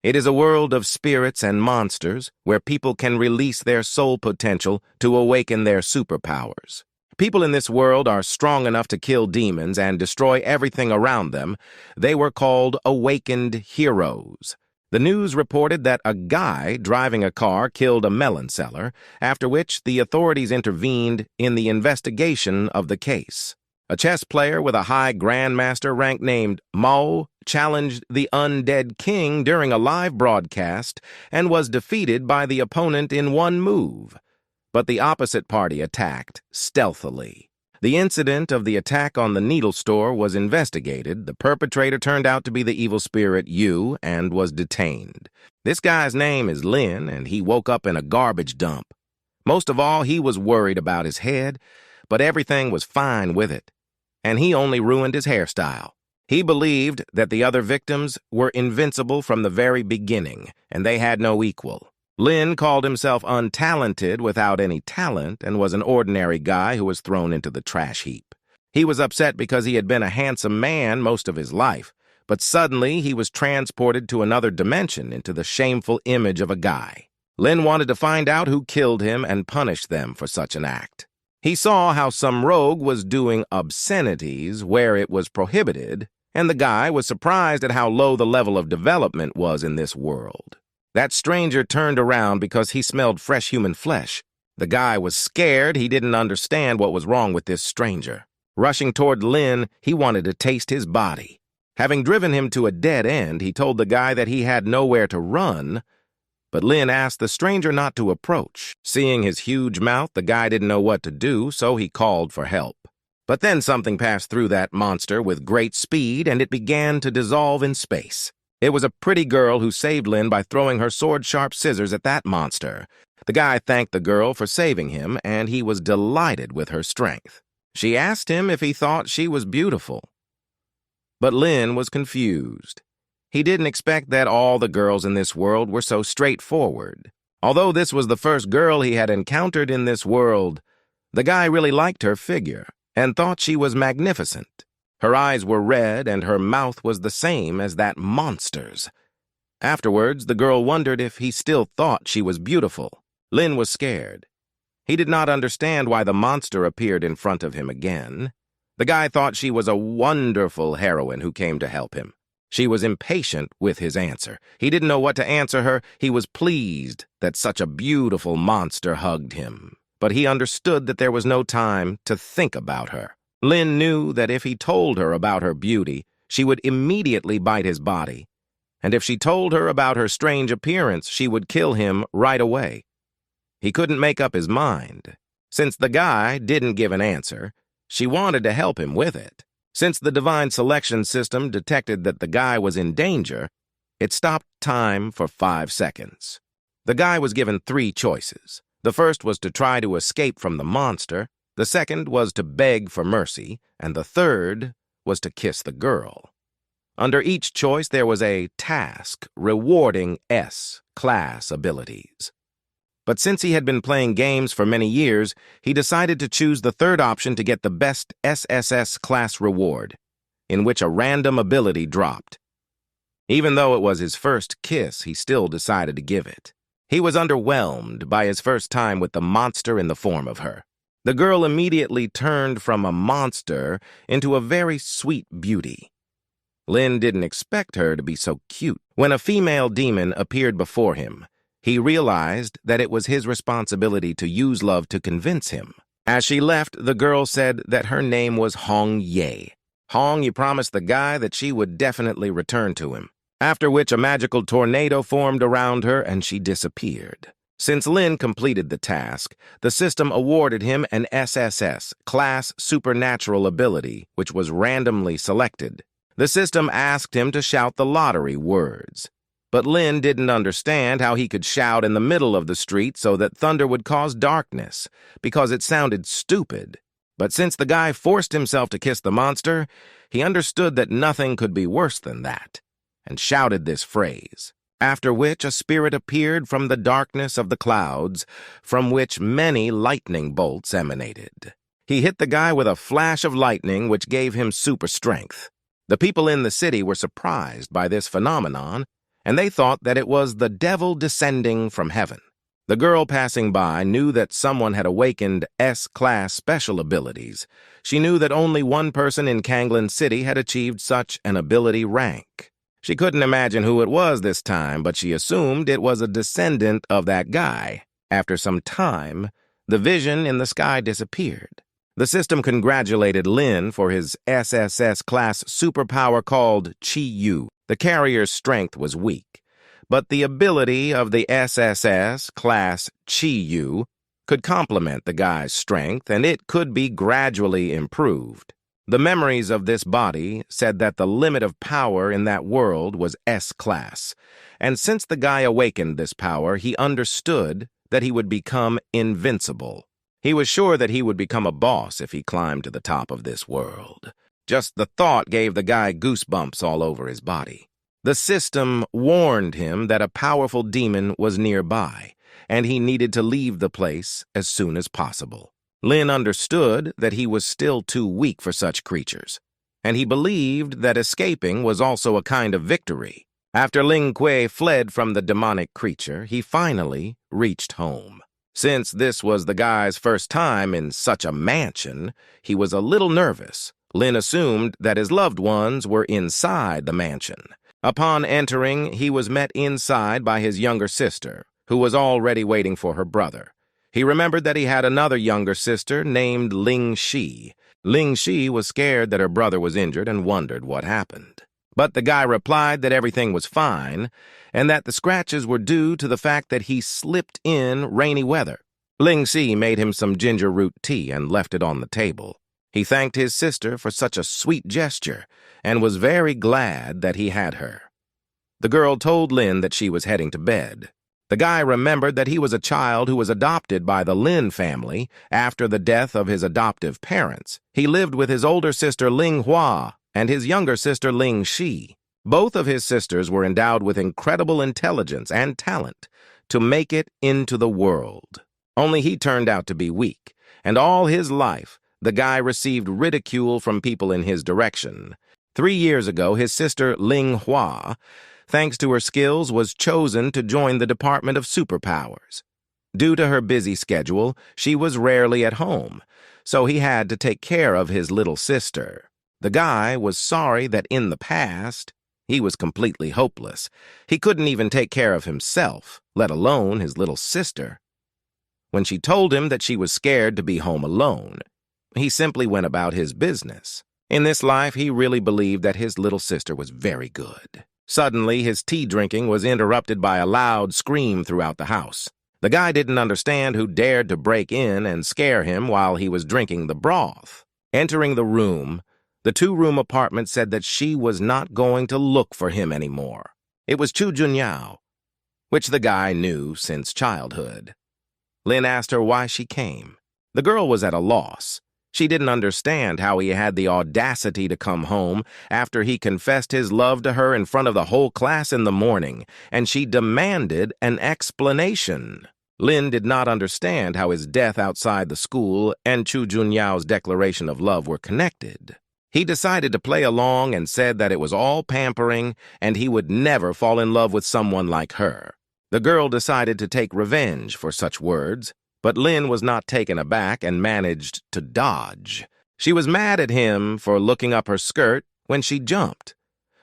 It is a world of spirits and monsters where people can release their soul potential to awaken their superpowers. People in this world are strong enough to kill demons and destroy everything around them. They were called awakened heroes. The news reported that a guy driving a car killed a melon seller, after which the authorities intervened in the investigation of the case. A chess player with a high grandmaster rank named Mao challenged the undead king during a live broadcast and was defeated by the opponent in one move. But the opposite party attacked stealthily. The incident of the attack on the needle store was investigated. The perpetrator turned out to be the evil spirit Yu and was detained. This guy's name is Lin, and he woke up in a garbage dump. Most of all, he was worried about his head, but everything was fine with it. And he only ruined his hairstyle. He believed that the other victims were invincible from the very beginning, and they had no equal. Lin called himself untalented without any talent and was an ordinary guy who was thrown into the trash heap. He was upset because he had been a handsome man most of his life, but suddenly he was transported to another dimension into the shameful image of a guy. Lin wanted to find out who killed him and punish them for such an act. He saw how some rogue was doing obscenities where it was prohibited, and the guy was surprised at how low the level of development was in this world. That stranger turned around because he smelled fresh human flesh. The guy was scared. He didn't understand what was wrong with this stranger. Rushing toward Lin, he wanted to taste his body. Having driven him to a dead end, he told the guy that he had nowhere to run, but Lin asked the stranger not to approach. Seeing his huge mouth, the guy didn't know what to do, so he called for help. But then something passed through that monster with great speed, and it began to dissolve in space. It was a pretty girl who saved Lin by throwing her sword-sharp scissors at that monster. The guy thanked the girl for saving him, and he was delighted with her strength. She asked him if he thought she was beautiful. But Lin was confused. He didn't expect that all the girls in this world were so straightforward. Although this was the first girl he had encountered in this world, the guy really liked her figure and thought she was magnificent. Her eyes were red, and her mouth was the same as that monster's. Afterwards, the girl wondered if he still thought she was beautiful. Lin was scared. He did not understand why the monster appeared in front of him again. The guy thought she was a wonderful heroine who came to help him. She was impatient with his answer. He didn't know what to answer her. He was pleased that such a beautiful monster hugged him. But he understood that there was no time to think about her. Lin knew that if he told her about her beauty, she would immediately bite his body, and if she told her about her strange appearance, she would kill him right away. He couldn't make up his mind. Since the guy didn't give an answer, she wanted to help him with it. Since the divine selection system detected that the guy was in danger, it stopped time for 5 seconds. The guy was given 3 choices. The first was to try to escape from the monster, the second was to beg for mercy, and the third was to kiss the girl. Under each choice there was a task rewarding S-class abilities. But since he had been playing games for many years, he decided to choose the third option to get the best SSS class reward, in which a random ability dropped. Even though it was his first kiss, he still decided to give it. He was underwhelmed by his first time with the monster in the form of her. The girl immediately turned from a monster into a very sweet beauty. Lin didn't expect her to be so cute. When a female demon appeared before him, he realized that it was his responsibility to use love to convince him. As she left, the girl said that her name was Hong Ye. Hong, you promised the guy that she would definitely return to him. After which a magical tornado formed around her and she disappeared. Since Lin completed the task, the system awarded him an SSS, Class Supernatural Ability, which was randomly selected. The system asked him to shout the lottery words. But Lin didn't understand how he could shout in the middle of the street so that thunder would cause darkness, because it sounded stupid. But since the guy forced himself to kiss the monster, he understood that nothing could be worse than that, and shouted this phrase. After which a spirit appeared from the darkness of the clouds, from which many lightning bolts emanated. He hit the guy with a flash of lightning, which gave him super strength. The people in the city were surprised by this phenomenon, and they thought that it was the devil descending from heaven. The girl passing by knew that someone had awakened S-class special abilities. She knew that only one person in Kanglan City had achieved such an ability rank. She couldn't imagine who it was this time, but she assumed it was a descendant of that guy. After some time, the vision in the sky disappeared. The system congratulated Lin for his SSS-class superpower called Chi-Yu. The carrier's strength was weak, but the ability of the SSS-class Chi-Yu could complement the guy's strength, and it could be gradually improved. The memories of this body said that the limit of power in that world was S-class, and since the guy awakened this power, he understood that he would become invincible. He was sure that he would become a boss if he climbed to the top of this world. Just the thought gave the guy goosebumps all over his body. The system warned him that a powerful demon was nearby, and he needed to leave the place as soon as possible. Lin understood that he was still too weak for such creatures, and he believed that escaping was also a kind of victory. After Ling Kui fled from the demonic creature, he finally reached home. Since this was the guy's first time in such a mansion, he was a little nervous. Lin assumed that his loved ones were inside the mansion. Upon entering, he was met inside by his younger sister, who was already waiting for her brother. He remembered that he had another younger sister named Ling Shi. Ling Shi was scared that her brother was injured and wondered what happened. But the guy replied that everything was fine, and that the scratches were due to the fact that he slipped in rainy weather. Ling Shi made him some ginger root tea and left it on the table. He thanked his sister for such a sweet gesture and was very glad that he had her. The girl told Lin that she was heading to bed. The guy remembered that he was a child who was adopted by the Lin family after the death of his adoptive parents. He lived with his older sister Ling Hua and his younger sister Ling Shi. Both of his sisters were endowed with incredible intelligence and talent to make it into the world. Only he turned out to be weak, and all his life, the guy received ridicule from people in his direction. 3 years ago, his sister Ling Hua, thanks to her skills, was chosen to join the Department of Superpowers. Due to her busy schedule, she was rarely at home, so he had to take care of his little sister. The guy was sorry that in the past, he was completely hopeless. He couldn't even take care of himself, let alone his little sister. When she told him that she was scared to be home alone, he simply went about his business. In this life, he really believed that his little sister was very good. Suddenly, his tea drinking was interrupted by a loud scream throughout the house. The guy didn't understand who dared to break in and scare him while he was drinking the broth. Entering the room, the 2-room apartment said that she was not going to look for him anymore. It was Chu Junyao, which the guy knew since childhood. Lin asked her why she came. The girl was at a loss. She didn't understand how he had the audacity to come home after he confessed his love to her in front of the whole class in the morning, and she demanded an explanation. Lin did not understand how his death outside the school and Chu Junyao's declaration of love were connected. He decided to play along and said that it was all pampering and he would never fall in love with someone like her. The girl decided to take revenge for such words, but Lin was not taken aback and managed to dodge. She was mad at him for looking up her skirt when she jumped,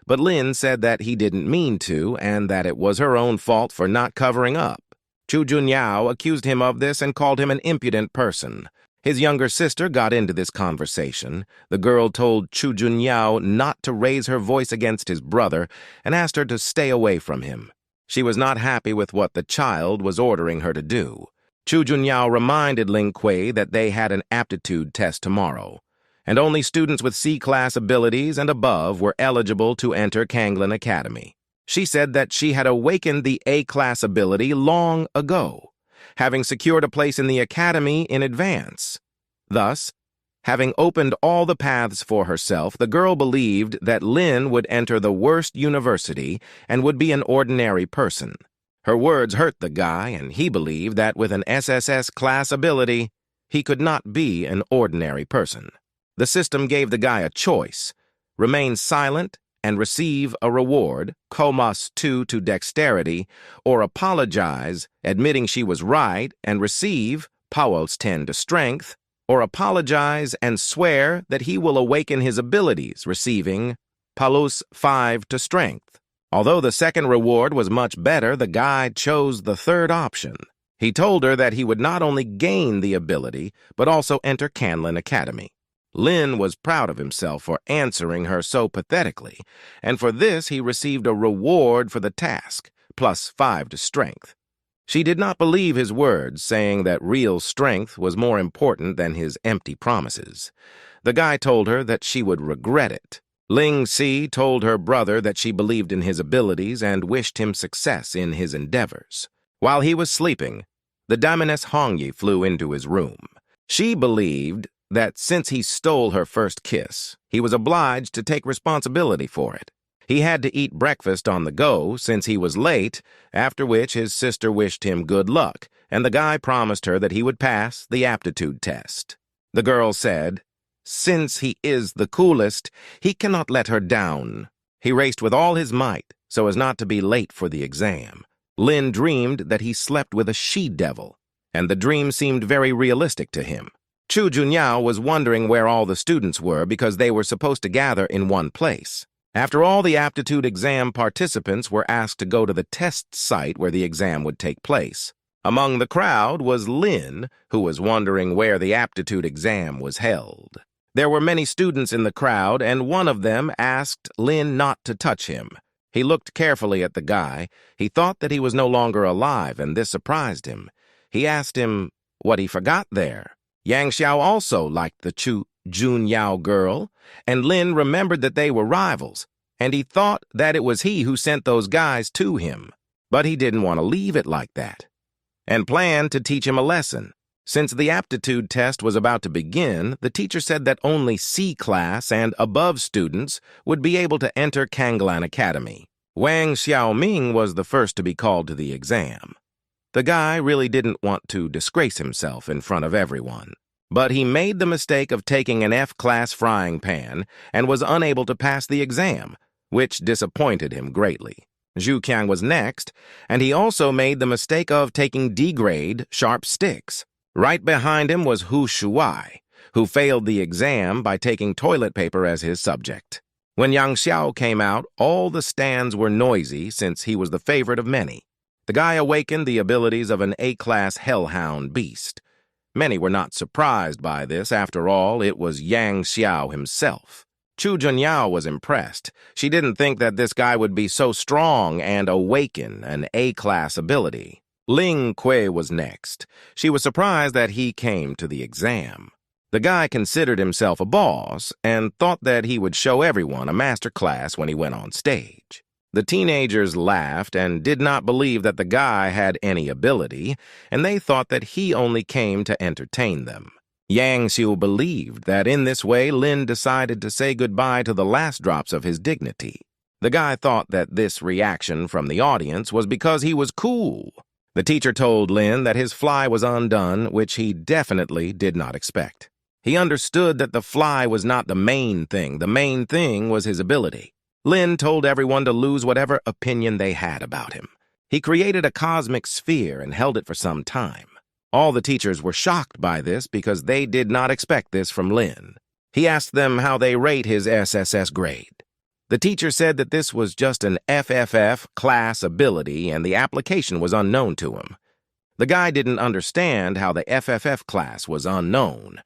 but Lin said that he didn't mean to and that it was her own fault for not covering up. Chu Junyao accused him of this and called him an impudent person. His younger sister got into this conversation. The girl told Chu Junyao not to raise her voice against his brother and asked her to stay away from him. She was not happy with what the child was ordering her to do. Chu Junyao reminded Ling Kui that they had an aptitude test tomorrow, and only students with C-class abilities and above were eligible to enter Kanglan Academy. She said that she had awakened the A-class ability long ago, having secured a place in the academy in advance. Thus, having opened all the paths for herself, the girl believed that Lin would enter the worst university and would be an ordinary person. Her words hurt the guy, and he believed that with an SSS class ability, he could not be an ordinary person. The system gave the guy a choice: remain silent and receive a reward, +2 to dexterity, or apologize, admitting she was right, and receive +10 to strength, or apologize and swear that he will awaken his abilities, receiving +5 to strength. Although the second reward was much better, the guy chose the third option. He told her that he would not only gain the ability, but also enter Canlan Academy. Lin was proud of himself for answering her so pathetically, and for this he received a reward for the task, +5 to strength. She did not believe his words, saying that real strength was more important than his empty promises. The guy told her that she would regret it. Ling Si told her brother that she believed in his abilities and wished him success in his endeavors. While he was sleeping, the Daemoness Hongyi flew into his room. She believed that since he stole her first kiss, he was obliged to take responsibility for it. He had to eat breakfast on the go since he was late, after which his sister wished him good luck, and the guy promised her that he would pass the aptitude test. The girl said, "Since he is the coolest, he cannot let her down." He raced with all his might so as not to be late for the exam. Lin dreamed that he slept with a she-devil, and the dream seemed very realistic to him. Chu Junyao was wondering where all the students were because they were supposed to gather in one place. After all, the aptitude exam participants were asked to go to the test site where the exam would take place. Among the crowd was Lin, who was wondering where the aptitude exam was held. There were many students in the crowd, and one of them asked Lin not to touch him. He looked carefully at the guy. He thought that he was no longer alive, and this surprised him. He asked him what he forgot there. Yang Xiao also liked the Chu Junyao girl, and Lin remembered that they were rivals, and he thought that it was he who sent those guys to him. But he didn't want to leave it like that, and planned to teach him a lesson. Since the aptitude test was about to begin, the teacher said that only C-class and above students would be able to enter Canlan Academy. Wang Xiaoming was the first to be called to the exam. The guy really didn't want to disgrace himself in front of everyone, but he made the mistake of taking an F-class frying pan and was unable to pass the exam, which disappointed him greatly. Zhu Qiang was next, and he also made the mistake of taking D-grade sharp sticks. Right behind him was Hu Shuai, who failed the exam by taking toilet paper as his subject. When Yang Xiao came out, all the stands were noisy since he was the favorite of many. The guy awakened the abilities of an A-class hellhound beast. Many were not surprised by this. After all, it was Yang Xiao himself. Chu Junyao was impressed. She didn't think that this guy would be so strong and awaken an A-class ability. Ling Kui was next. She was surprised that he came to the exam. The guy considered himself a boss and thought that he would show everyone a master class when he went on stage. The teenagers laughed and did not believe that the guy had any ability, and they thought that he only came to entertain them. Yang Xiu believed that in this way Lin decided to say goodbye to the last drops of his dignity. The guy thought that this reaction from the audience was because he was cool. The teacher told Lin that his fly was undone, which he definitely did not expect. He understood that the fly was not the main thing. The main thing was his ability. Lin told everyone to lose whatever opinion they had about him. He created a cosmic sphere and held it for some time. All the teachers were shocked by this because they did not expect this from Lin. He asked them how they rate his SSS grade. The teacher said that this was just an FFF class ability and the application was unknown to him. The guy didn't understand how the FFF class was unknown.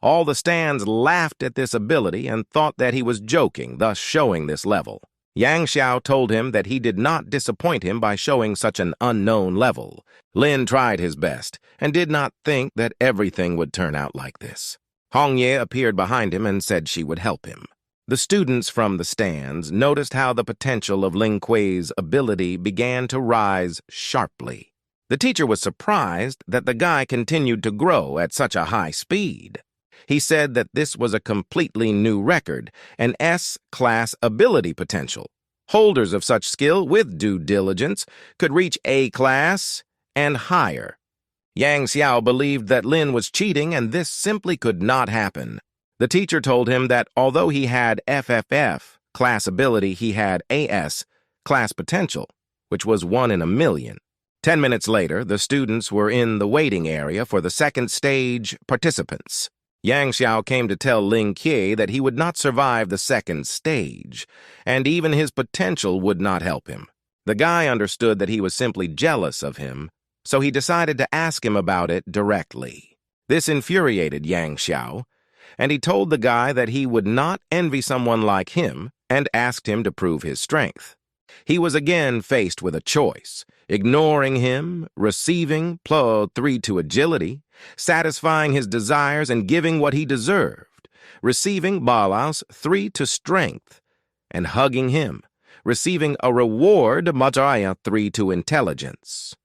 All the stands laughed at this ability and thought that he was joking, thus showing this level. Yang Xiao told him that he did not disappoint him by showing such an unknown level. Lin tried his best and did not think that everything would turn out like this. Hongye appeared behind him and said she would help him. The students from the stands noticed how the potential of Ling Kui's ability began to rise sharply. The teacher was surprised that the guy continued to grow at such a high speed. He said that this was a completely new record, an S-class ability potential. Holders of such skill with due diligence could reach A-class and higher. Yang Xiao believed that Lin was cheating and this simply could not happen. The teacher told him that although he had FFF class ability, he had AS, class potential, which was 1 in a million. 10 minutes later, the students were in the waiting area for the second stage participants. Yang Xiao came to tell Ling Qiu that he would not survive the second stage, and even his potential would not help him. The guy understood that he was simply jealous of him, so he decided to ask him about it directly. This infuriated Yang Xiao, and he told the guy that he would not envy someone like him and asked him to prove his strength. He was again faced with a choice: ignoring him, receiving +3 to agility, satisfying his desires and giving what he deserved, receiving +3 to strength, and hugging him, receiving a reward +3 to intelligence.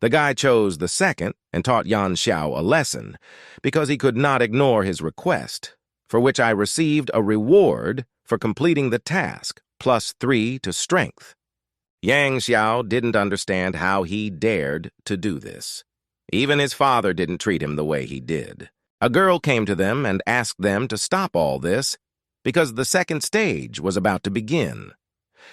The guy chose the second and taught Yan Xiao a lesson because he could not ignore his request, for which I received a reward for completing the task, +3 to strength. Yang Xiao didn't understand how he dared to do this. Even his father didn't treat him the way he did. A girl came to them and asked them to stop all this because the second stage was about to begin.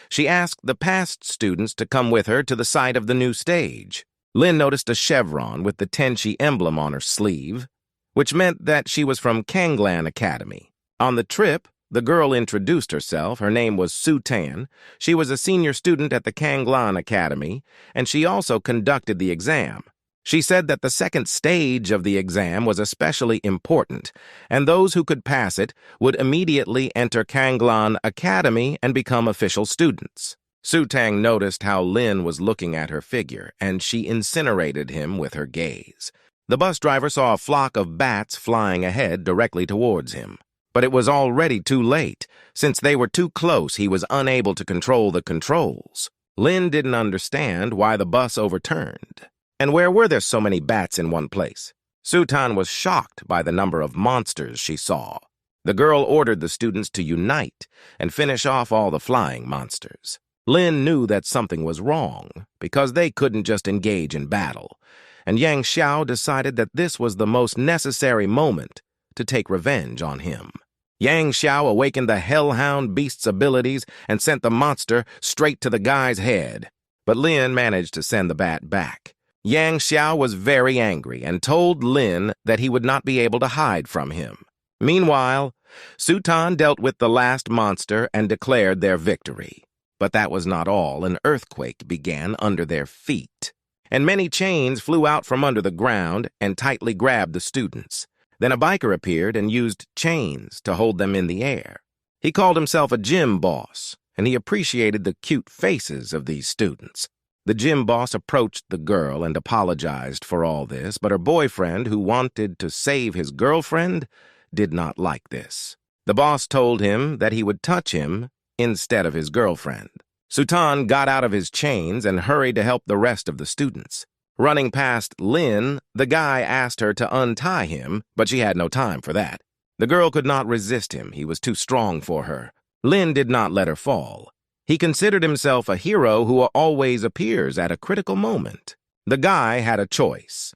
She asked the past students to come with her to the site of the new stage. Lin noticed a chevron with the Tenchi emblem on her sleeve, which meant that she was from Kanglan Academy. On the trip, the girl introduced herself. Her name was Su Tan. She was a senior student at the Kanglan Academy, and she also conducted the exam. She said that the second stage of the exam was especially important, and those who could pass it would immediately enter Kanglan Academy and become official students. Su Tang noticed how Lin was looking at her figure, and she incinerated him with her gaze. The bus driver saw a flock of bats flying ahead directly towards him. But it was already too late. Since they were too close, he was unable to control the controls. Lin didn't understand why the bus overturned. And where were there so many bats in one place? Su Tan was shocked by the number of monsters she saw. The girl ordered the students to unite and finish off all the flying monsters. Lin knew that something was wrong because they couldn't just engage in battle, and Yang Xiao decided that this was the most necessary moment to take revenge on him. Yang Xiao awakened the hellhound beast's abilities and sent the monster straight to the guy's head, but Lin managed to send the bat back. Yang Xiao was very angry and told Lin that he would not be able to hide from him. Meanwhile, Su Tan dealt with the last monster and declared their victory. But that was not all. An earthquake began under their feet, and many chains flew out from under the ground and tightly grabbed the students. Then a biker appeared and used chains to hold them in the air. He called himself a gym boss, and he appreciated the cute faces of these students. The gym boss approached the girl and apologized for all this, but her boyfriend, who wanted to save his girlfriend, did not like this. The boss told him that he would touch him instead of his girlfriend. Su Tan got out of his chains and hurried to help the rest of the students. Running past Lin, the guy asked her to untie him, but she had no time for that. The girl could not resist him. He was too strong for her. Lin did not let her fall. He considered himself a hero who always appears at a critical moment. The guy had a choice: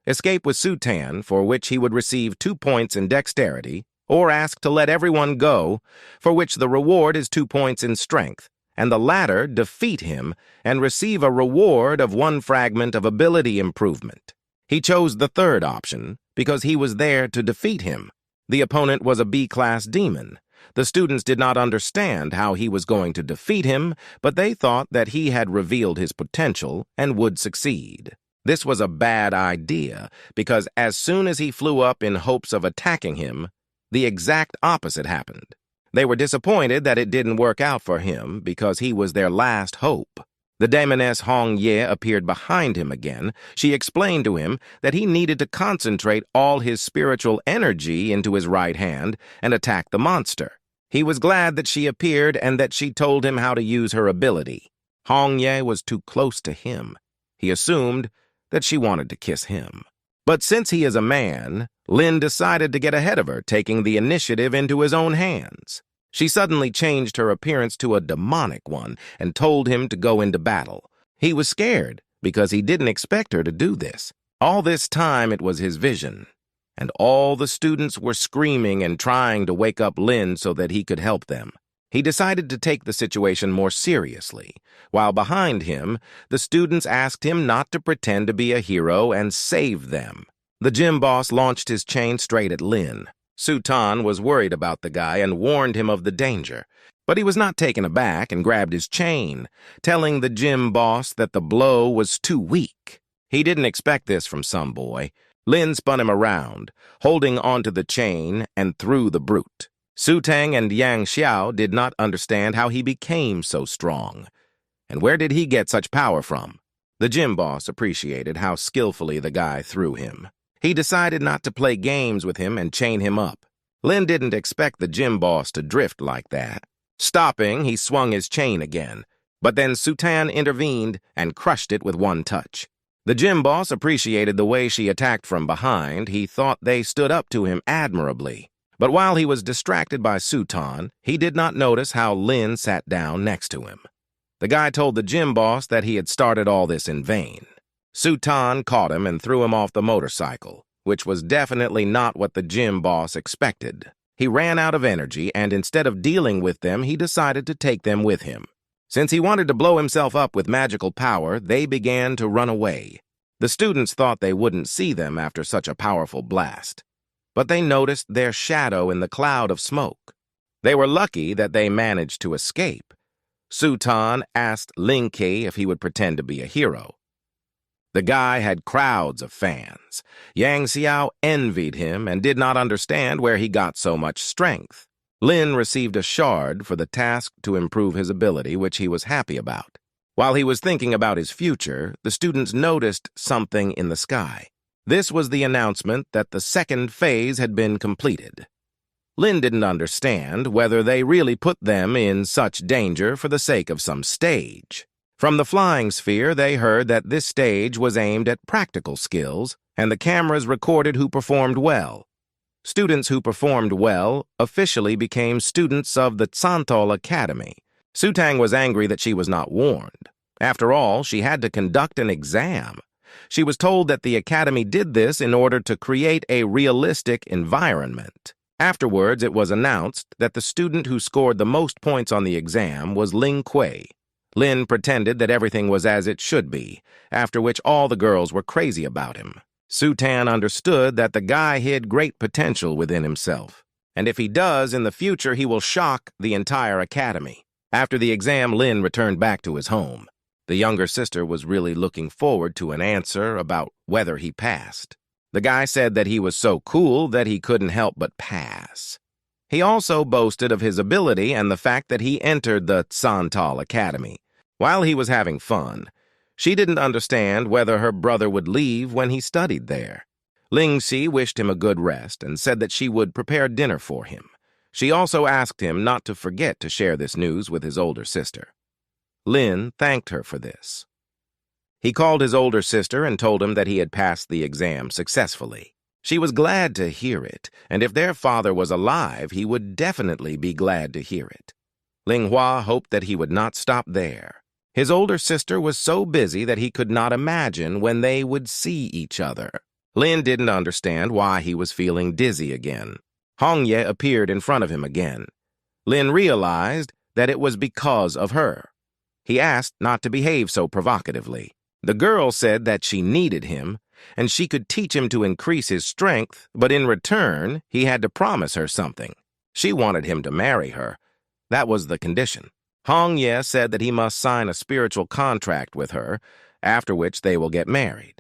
escape with Su Tan, for which he would receive 2 points in dexterity, or ask to let everyone go, for which the reward is 2 points in strength, and the latter defeat him and receive a reward of 1 fragment of ability improvement. He chose the third option because he was there to defeat him. The opponent was a B-class demon. The students did not understand how he was going to defeat him, but they thought that he had revealed his potential and would succeed. This was a bad idea because as soon as he flew up in hopes of attacking him, the exact opposite happened. They were disappointed that it didn't work out for him because he was their last hope. The demoness Hong Ye appeared behind him again. She explained to him that he needed to concentrate all his spiritual energy into his right hand and attack the monster. He was glad that she appeared and that she told him how to use her ability. Hong Ye was too close to him. He assumed that she wanted to kiss him. But since he is a man, Lin decided to get ahead of her, taking the initiative into his own hands. She suddenly changed her appearance to a demonic one and told him to go into battle. He was scared because he didn't expect her to do this. All this time it was his vision, and all the students were screaming and trying to wake up Lin so that he could help them. He decided to take the situation more seriously, while behind him, the students asked him not to pretend to be a hero and save them. The gym boss launched his chain straight at Lin. Sutan was worried about the guy and warned him of the danger, but he was not taken aback and grabbed his chain, telling the gym boss that the blow was too weak. He didn't expect this from some boy. Lin spun him around, holding onto the chain, and threw the brute. Su Tang and Yang Xiao did not understand how he became so strong. And where did he get such power from? The gym boss appreciated how skillfully the guy threw him. He decided not to play games with him and chain him up. Lin didn't expect the gym boss to drift like that. Stopping, he swung his chain again, but then Sutan intervened and crushed it with one touch. The gym boss appreciated the way she attacked from behind. He thought they stood up to him admirably. But while he was distracted by Sutan, he did not notice how Lin sat down next to him. The guy told the gym boss that he had started all this in vain. Sutan caught him and threw him off the motorcycle, which was definitely not what the gym boss expected. He ran out of energy, and instead of dealing with them, he decided to take them with him. Since he wanted to blow himself up with magical power, they began to run away. The students thought they wouldn't see them after such a powerful blast, but they noticed their shadow in the cloud of smoke. They were lucky that they managed to escape. Sutan asked Ling Ke if he would pretend to be a hero. The guy had crowds of fans. Yang Xiao envied him and did not understand where he got so much strength. Lin received a shard for the task to improve his ability, which he was happy about. While he was thinking about his future, the students noticed something in the sky. This was the announcement that the second phase had been completed. Lin didn't understand whether they really put them in such danger for the sake of some stage. From the flying sphere, they heard that this stage was aimed at practical skills, and the cameras recorded who performed well. Students who performed well officially became students of the Tsantal Academy. Sutang was angry that she was not warned. After all, she had to conduct an exam. She was told that the academy did this in order to create a realistic environment. Afterwards, it was announced that the student who scored the most points on the exam was Ling Kuei. Lin pretended that everything was as it should be, after which all the girls were crazy about him. Sutan understood that the guy hid great potential within himself, and if he does in the future, he will shock the entire academy. After the exam, Lin returned back to his home. The younger sister was really looking forward to an answer about whether he passed. The guy said that he was so cool that he couldn't help but pass. He also boasted of his ability and the fact that he entered the Tsantal Academy. While he was having fun, she didn't understand whether her brother would leave when he studied there. Ling Xi wished him a good rest and said that she would prepare dinner for him. She also asked him not to forget to share this news with his older sister. Lin thanked her for this. He called his older sister and told him that he had passed the exam successfully. She was glad to hear it, and if their father was alive, he would definitely be glad to hear it. Linghua hoped that he would not stop there. His older sister was so busy that he could not imagine when they would see each other. Lin didn't understand why he was feeling dizzy again. Hongye appeared in front of him again. Lin realized that it was because of her. He asked not to behave so provocatively. The girl said that she needed him, and she could teach him to increase his strength, but in return, he had to promise her something. She wanted him to marry her. That was the condition. Hongye said that he must sign a spiritual contract with her, after which they will get married.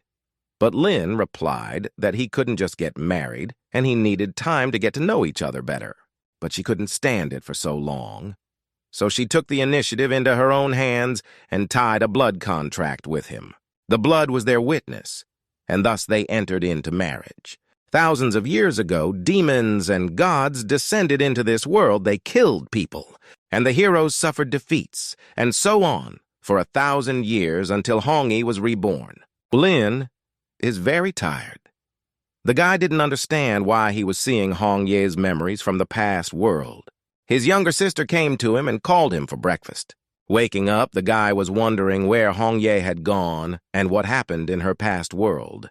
But Lin replied that he couldn't just get married, and he needed time to get to know each other better. But she couldn't stand it for so long. So she took the initiative into her own hands and tied a blood contract with him. The blood was their witness, and thus they entered into marriage. Thousands of years ago, demons and gods descended into this world. They killed people, and the heroes suffered defeats, and so on for 1,000 years until Hongyi was reborn. Lin is very tired. The guy didn't understand why he was seeing Hongye's memories from the past world. His younger sister came to him and called him for breakfast. Waking up, the guy was wondering where Hongye had gone and what happened in her past world.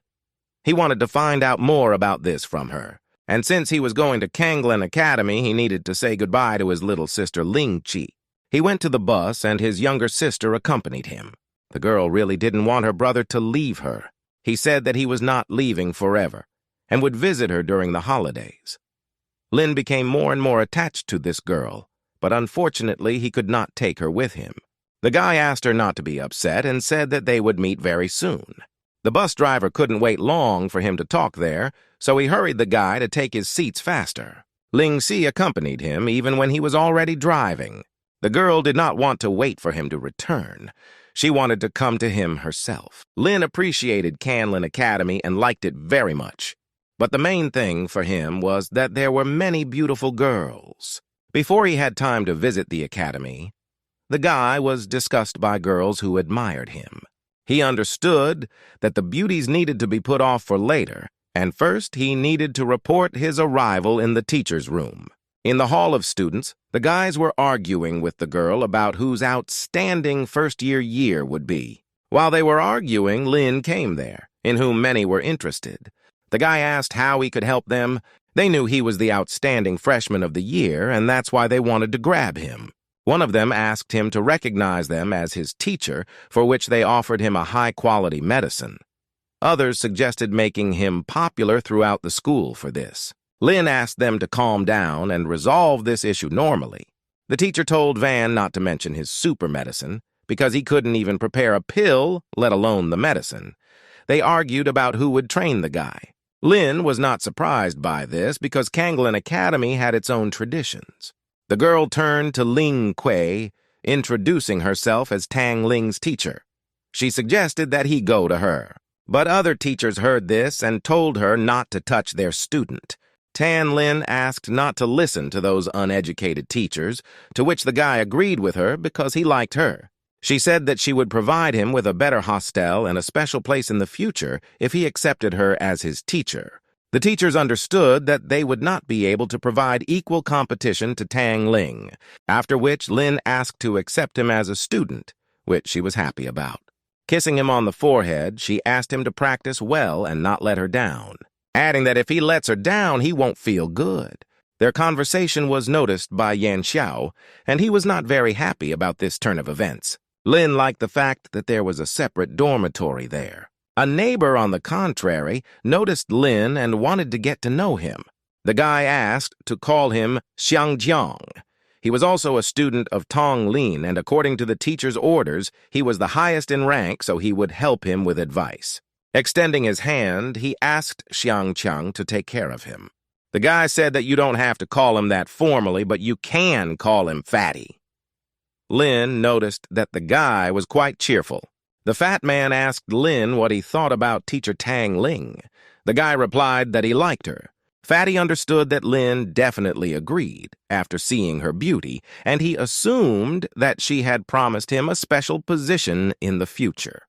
He wanted to find out more about this from her. And since he was going to Kanglin Academy, he needed to say goodbye to his little sister Ling Chi. He went to the bus, and his younger sister accompanied him. The girl really didn't want her brother to leave her. He said that he was not leaving forever, and would visit her during the holidays. Lin became more and more attached to this girl, but unfortunately he could not take her with him. The guy asked her not to be upset and said that they would meet very soon. The bus driver couldn't wait long for him to talk there, so he hurried the guy to take his seats faster. Ling Si accompanied him even when he was already driving. The girl did not want to wait for him to return. She wanted to come to him herself. Lin appreciated Kanglin Academy and liked it very much. But the main thing for him was that there were many beautiful girls. Before he had time to visit the academy, the guy was discussed by girls who admired him. He understood that the beauties needed to be put off for later, and first he needed to report his arrival in the teacher's room. In the hall of students, the guys were arguing with the girl about whose outstanding first-year year would be. While they were arguing, Lin came there, in whom many were interested. The guy asked how he could help them. They knew he was the outstanding freshman of the year, and that's why they wanted to grab him. One of them asked him to recognize them as his teacher, for which they offered him a high-quality medicine. Others suggested making him popular throughout the school for this. Lin asked them to calm down and resolve this issue normally. The teacher told Van not to mention his super medicine, because he couldn't even prepare a pill, let alone the medicine. They argued about who would train the guy. Lin was not surprised by this because Kanglin Academy had its own traditions. The girl turned to Ling Kuei, introducing herself as Tang Ling's teacher. She suggested that he go to her. But other teachers heard this and told her not to touch their student. Tan Lin asked not to listen to those uneducated teachers, to which the guy agreed with her because he liked her. She said that she would provide him with a better hostel and a special place in the future if he accepted her as his teacher. The teachers understood that they would not be able to provide equal competition to Tang Ling, after which Lin asked to accept him as a student, which she was happy about. Kissing him on the forehead, she asked him to practice well and not let her down, adding that if he lets her down, he won't feel good. Their conversation was noticed by Yan Xiao, and he was not very happy about this turn of events. Lin liked the fact that there was a separate dormitory there. A neighbor, on the contrary, noticed Lin and wanted to get to know him. The guy asked to call him Xiangjiang. He was also a student of Tong Lin, and according to the teacher's orders, he was the highest in rank, so he would help him with advice. Extending his hand, he asked Xiangqiang to take care of him. The guy said that you don't have to call him that formally, but you can call him Fatty. Lin noticed that the guy was quite cheerful. The fat man asked Lin what he thought about teacher Tang Ling. The guy replied that he liked her. Fatty understood that Lin definitely agreed after seeing her beauty, and he assumed that she had promised him a special position in the future.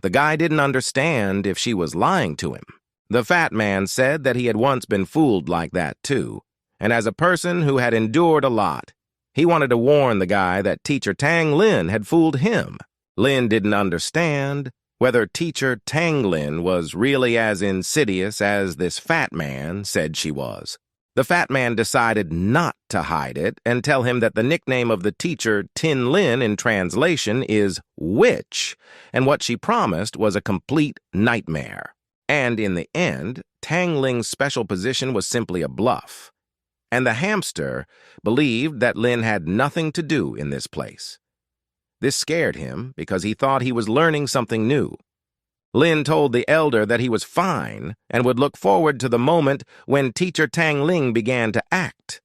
The guy didn't understand if she was lying to him. The fat man said that he had once been fooled like that too, and as a person who had endured a lot, he wanted to warn the guy that teacher Tang Lin had fooled him. Lin didn't understand whether teacher Tang Lin was really as insidious as this fat man said she was. The fat man decided not to hide it and tell him that the nickname of the teacher, Tin Lin, in translation is witch, and what she promised was a complete nightmare. And in the end, Tang Ling's special position was simply a bluff. And the hamster believed that Lin had nothing to do in this place. This scared him because he thought he was learning something new. Lin told the elder that he was fine and would look forward to the moment when teacher Tang Ling began to act.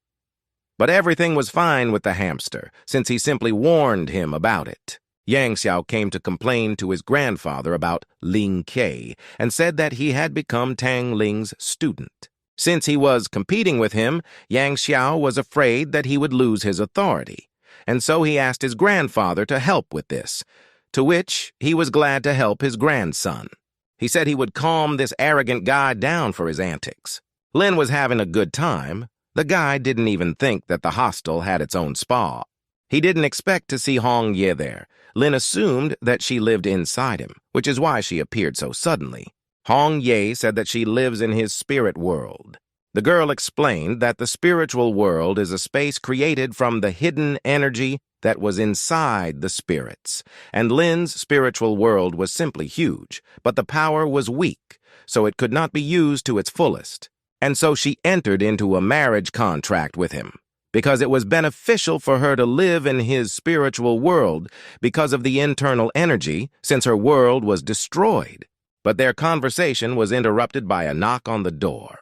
But everything was fine with the hamster, since he simply warned him about it. Yang Xiao came to complain to his grandfather about Ling Kei and said that he had become Tang Ling's student. Since he was competing with him, Yang Xiao was afraid that he would lose his authority, and so he asked his grandfather to help with this, to which he was glad to help his grandson. He said he would calm this arrogant guy down for his antics. Lin was having a good time. The guy didn't even think that the hostel had its own spa. He didn't expect to see Hong Ye there. Lin assumed that she lived inside him, which is why she appeared so suddenly. Hong Ye said that she lives in his spirit world. The girl explained that the spiritual world is a space created from the hidden energy that was inside the spirits, and Lin's spiritual world was simply huge, but the power was weak, so it could not be used to its fullest. And so she entered into a marriage contract with him, because it was beneficial for her to live in his spiritual world because of the internal energy, since her world was destroyed. But their conversation was interrupted by a knock on the door.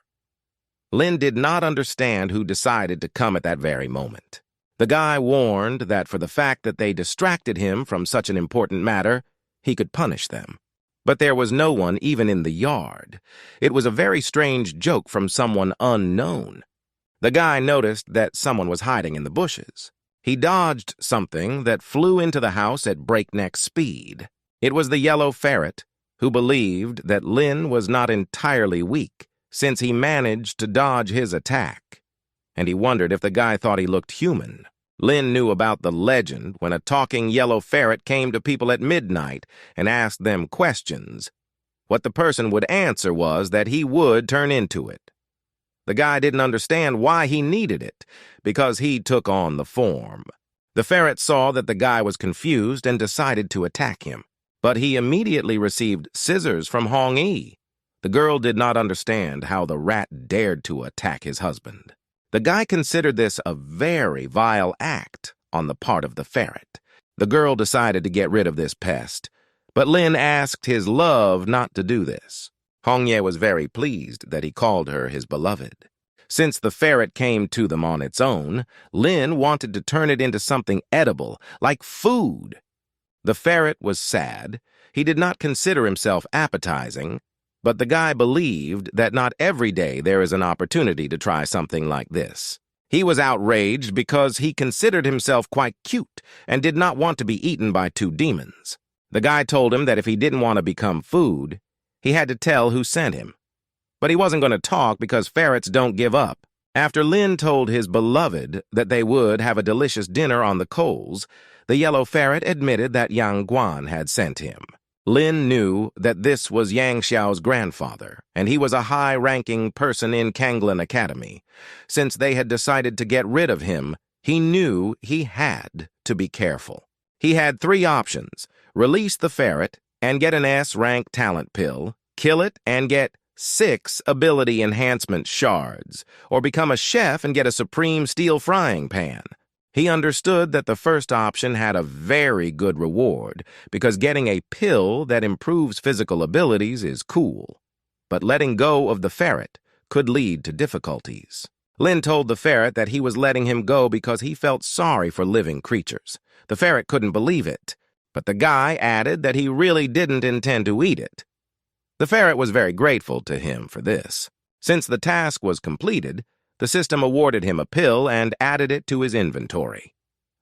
Lin did not understand who decided to come at that very moment. The guy warned that for the fact that they distracted him from such an important matter, he could punish them. But there was no one even in the yard. It was a very strange joke from someone unknown. The guy noticed that someone was hiding in the bushes. He dodged something that flew into the house at breakneck speed. It was the yellow ferret, who believed that Lin was not entirely weak, since he managed to dodge his attack. And he wondered if the guy thought he looked human. Lin knew about the legend when a talking yellow ferret came to people at midnight and asked them questions. What the person would answer was that he would turn into it. The guy didn't understand why he needed it, because he took on the form. The ferret saw that the guy was confused and decided to attack him, but he immediately received scissors from Hong Yi. The girl did not understand how the rat dared to attack his husband. The guy considered this a very vile act on the part of the ferret. The girl decided to get rid of this pest, but Lin asked his love not to do this. Hong Ye was very pleased that he called her his beloved. Since the ferret came to them on its own, Lin wanted to turn it into something edible, like food. The ferret was sad. He did not consider himself appetizing, but the guy believed that not every day there is an opportunity to try something like this. He was outraged because he considered himself quite cute and did not want to be eaten by two demons. The guy told him that if he didn't want to become food, he had to tell who sent him. But he wasn't going to talk because ferrets don't give up. After Lin told his beloved that they would have a delicious dinner on the coals, the yellow ferret admitted that Yang Guan had sent him. Lin knew that this was Yang Xiao's grandfather, and he was a high-ranking person in Kanglin Academy. Since they had decided to get rid of him, he knew he had to be careful. He had three options: release the ferret and get an S-rank talent pill, kill it and get 6 ability enhancement shards, or become a chef and get a supreme steel frying pan. He understood that the first option had a very good reward, because getting a pill that improves physical abilities is cool. But letting go of the ferret could lead to difficulties. Lin told the ferret that he was letting him go because he felt sorry for living creatures. The ferret couldn't believe it, but the guy added that he really didn't intend to eat it. The ferret was very grateful to him for this. Since the task was completed, the system awarded him a pill and added it to his inventory.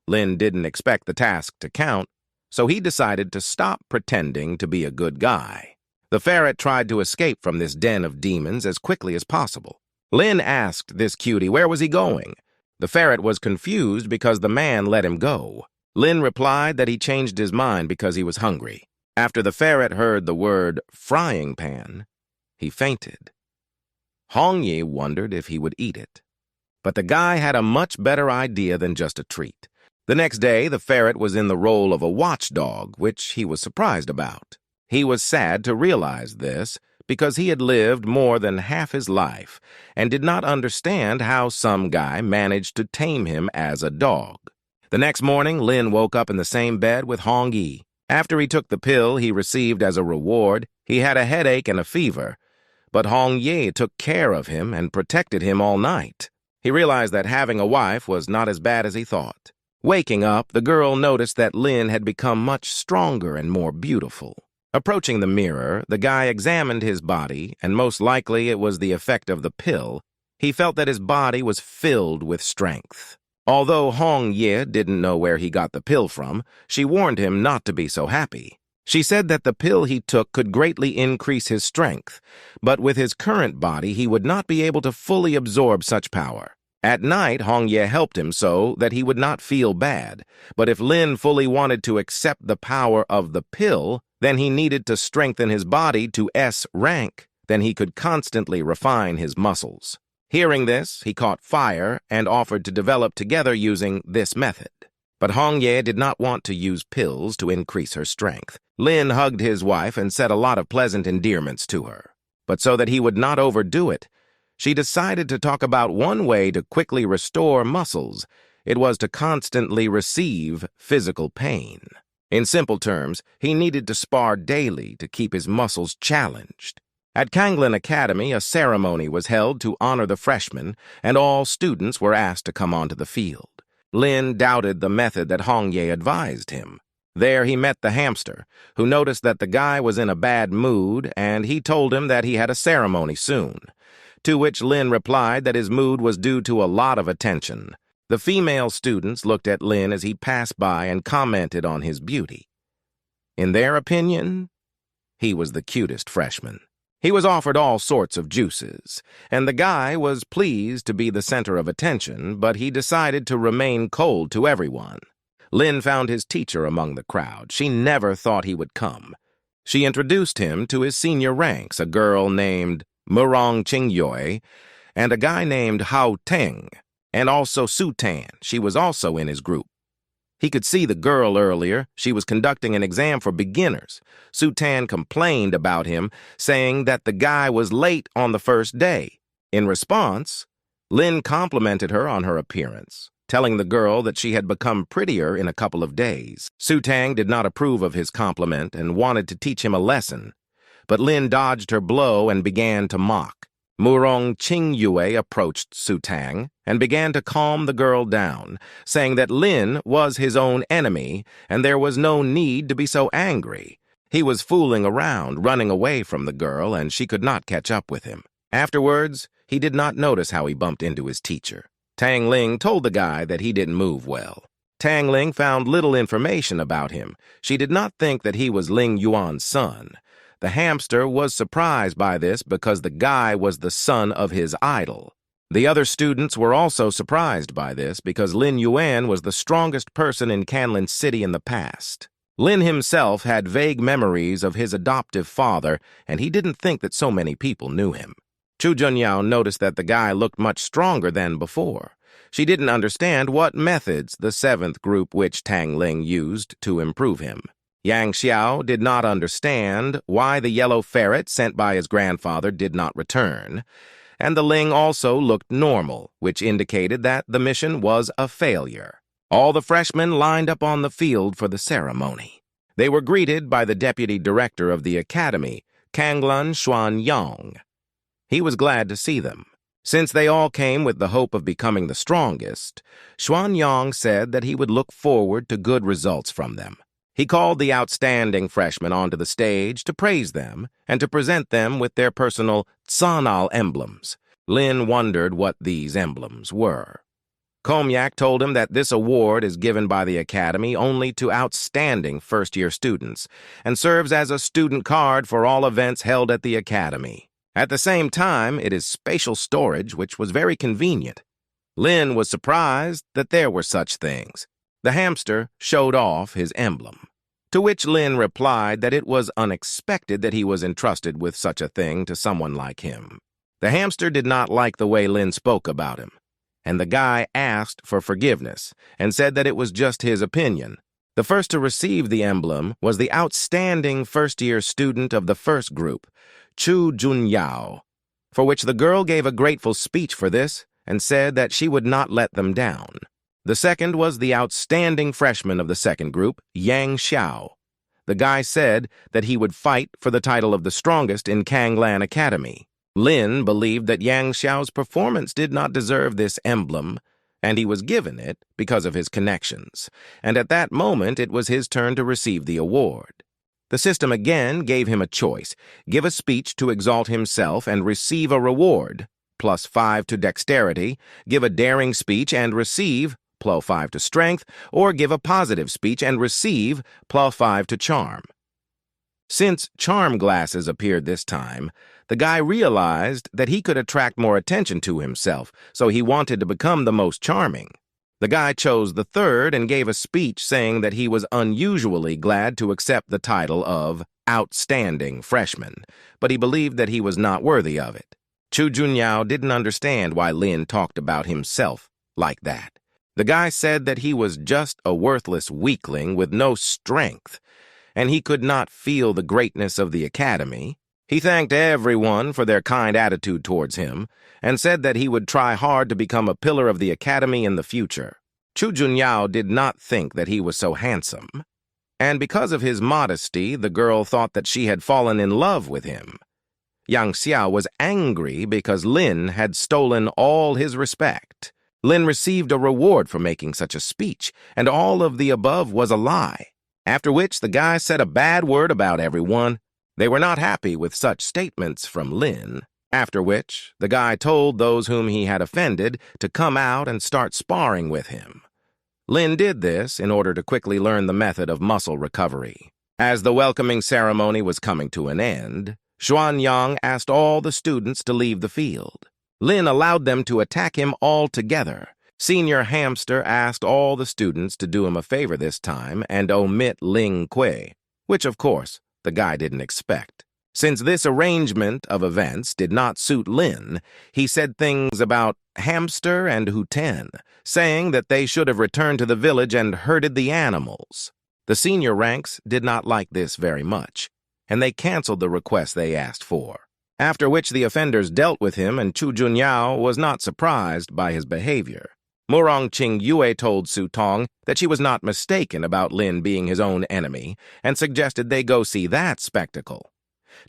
Lin didn't expect the task to count, so he decided to stop pretending to be a good guy. The ferret tried to escape from this den of demons as quickly as possible. Lin asked this cutie where was he going. The ferret was confused because the man let him go. Lin replied that he changed his mind because he was hungry. After the ferret heard the word frying pan, he fainted. Hong Yi wondered if he would eat it. But the guy had a much better idea than just a treat. The next day, the ferret was in the role of a watchdog, which he was surprised about. He was sad to realize this, because he had lived more than half his life and did not understand how some guy managed to tame him as a dog. The next morning, Lin woke up in the same bed with Hong Yi. After he took the pill he received as a reward, he had a headache and a fever. But Hong Yi took care of him and protected him all night. He realized that having a wife was not as bad as he thought. Waking up, the girl noticed that Lin had become much stronger and more beautiful. Approaching the mirror, the guy examined his body, and most likely it was the effect of the pill. He felt that his body was filled with strength. Although Hong Yi didn't know where he got the pill from, she warned him not to be so happy. She said that the pill he took could greatly increase his strength, but with his current body he would not be able to fully absorb such power. At night, Hong Ye helped him so that he would not feel bad, but if Lin fully wanted to accept the power of the pill, then he needed to strengthen his body to S rank, then he could constantly refine his muscles. Hearing this, he caught fire and offered to develop together using this method. But Hongye did not want to use pills to increase her strength. Lin hugged his wife and said a lot of pleasant endearments to her. But so that he would not overdo it, she decided to talk about one way to quickly restore muscles. It was to constantly receive physical pain. In simple terms, he needed to spar daily to keep his muscles challenged. At Kanglan Academy, a ceremony was held to honor the freshmen, and all students were asked to come onto the field. Lin doubted the method that Hongye advised him. There he met the hamster, who noticed that the guy was in a bad mood, and he told him that he had a ceremony soon. To which Lin replied that his mood was due to a lot of attention. The female students looked at Lin as he passed by and commented on his beauty. In their opinion, he was the cutest freshman. He was offered all sorts of juices, and the guy was pleased to be the center of attention, but he decided to remain cold to everyone. Lin found his teacher among the crowd. She never thought he would come. She introduced him to his senior ranks, a girl named Murong Qingyue and a guy named Hao Teng, and also Su Tan. She was also in his group. He could see the girl earlier. She was conducting an exam for beginners. Su Tan complained about him, saying that the guy was late on the first day. In response, Lin complimented her on her appearance, telling the girl that she had become prettier in a couple of days. Su Tang did not approve of his compliment and wanted to teach him a lesson, but Lin dodged her blow and began to mock. Murong Qingyue approached Su Tang and began to calm the girl down, saying that Lin was his own enemy and there was no need to be so angry. He was fooling around, running away from the girl, and she could not catch up with him. Afterwards, he did not notice how he bumped into his teacher. Tang Ling told the guy that he didn't move well. Tang Ling found little information about him. She did not think that he was Ling Yuan's son. The hamster was surprised by this because the guy was the son of his idol. The other students were also surprised by this because Lin Yuan was the strongest person in Canlan City in the past. Lin himself had vague memories of his adoptive father, and he didn't think that so many people knew him. Chu Junyao noticed that the guy looked much stronger than before. She didn't understand what methods the seventh group witch Tang Ling used to improve him. Yang Xiao did not understand why the yellow ferret sent by his grandfather did not return, and the Ling also looked normal, which indicated that the mission was a failure. All the freshmen lined up on the field for the ceremony. They were greeted by the deputy director of the academy, Kanglan Xuanyang. He was glad to see them. Since they all came with the hope of becoming the strongest, Xuanyang said that he would look forward to good results from them. He called the outstanding freshmen onto the stage to praise them and to present them with their personal Tsanal emblems. Lin wondered what these emblems were. Komyak told him that this award is given by the academy only to outstanding first-year students and serves as a student card for all events held at the academy. At the same time, it is spatial storage, which was very convenient. Lin was surprised that there were such things. The hamster showed off his emblem, to which Lin replied that it was unexpected that he was entrusted with such a thing to someone like him. The hamster did not like the way Lin spoke about him, and the guy asked for forgiveness and said that it was just his opinion. The first to receive the emblem was the outstanding first-year student of the first group, Chu Junyao, for which the girl gave a grateful speech for this and said that she would not let them down. The second was the outstanding freshman of the second group, Yang Xiao. The guy said that he would fight for the title of the strongest in Kanglan Academy. Lin believed that Yang Xiao's performance did not deserve this emblem, and he was given it because of his connections, and at that moment it was his turn to receive the award. The system again gave him a choice: give a speech to exalt himself and receive a reward, +5 to dexterity, give a daring speech and receive +5 to strength, or give a positive speech and receive +5 to charm. Since charm glasses appeared this time, the guy realized that he could attract more attention to himself, so he wanted to become the most charming. The guy chose the third and gave a speech saying that he was unusually glad to accept the title of outstanding freshman, but he believed that he was not worthy of it. Chu Junyao didn't understand why Lin talked about himself like that. The guy said that he was just a worthless weakling with no strength, and he could not feel the greatness of the academy. He thanked everyone for their kind attitude towards him, and said that he would try hard to become a pillar of the academy in the future. Chu Junyao did not think that he was so handsome, and because of his modesty, the girl thought that she had fallen in love with him. Yang Xiao was angry because Lin had stolen all his respect. Lin received a reward for making such a speech, and all of the above was a lie. After which the guy said a bad word about everyone. They were not happy with such statements from Lin. After which, the guy told those whom he had offended to come out and start sparring with him. Lin did this in order to quickly learn the method of muscle recovery. As the welcoming ceremony was coming to an end, Xuanyang asked all the students to leave the field. Lin allowed them to attack him all together. Senior Hamster asked all the students to do him a favor this time and omit Ling Kui, which, of course, the guy didn't expect. Since this arrangement of events did not suit Lin, he said things about Hamster and Huten, saying that they should have returned to the village and herded the animals. The senior ranks did not like this very much, and they canceled the request they asked for. After which the offenders dealt with him, and Chu Junyao was not surprised by his behavior. Murong Ching Yue told Su Tong that she was not mistaken about Lin being his own enemy, and suggested they go see that spectacle.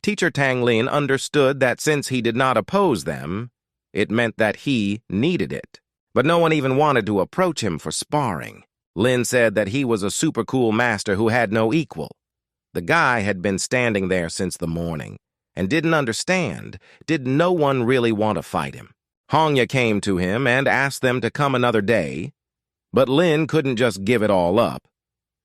Teacher Tang Lin understood that since he did not oppose them, it meant that he needed it. But no one even wanted to approach him for sparring. Lin said that he was a super cool master who had no equal. The guy had been standing there since the morning, and didn't understand. Did no one really want to fight him? Hongya came to him and asked them to come another day, but Lin couldn't just give it all up.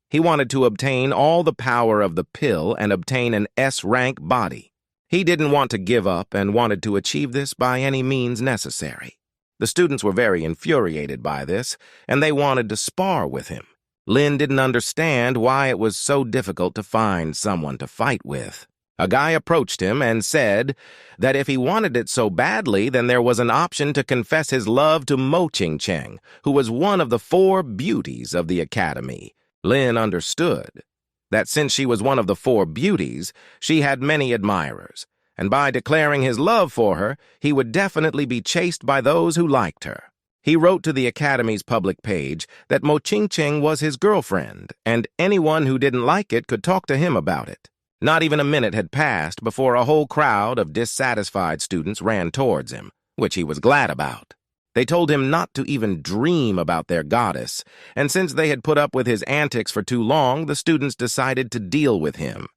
He wanted to obtain all the power of the pill and obtain an S-rank body. He didn't want to give up and wanted to achieve this by any means necessary. The students were very infuriated by this, and they wanted to spar with him. Lin didn't understand why it was so difficult to find someone to fight with. A guy approached him and said that if he wanted it so badly, then there was an option to confess his love to Mo Ching-cheng, who was one of the 4 beauties of the academy. Lin understood that since she was one of the 4 beauties, she had many admirers, and by declaring his love for her, he would definitely be chased by those who liked her. He wrote to the Academy's public page that Mo Ching-cheng was his girlfriend, and anyone who didn't like it could talk to him about it. Not even a minute had passed before a whole crowd of dissatisfied students ran towards him, which he was glad about. They told him not to even dream about their goddess, and since they had put up with his antics for too long, the students decided to deal with him.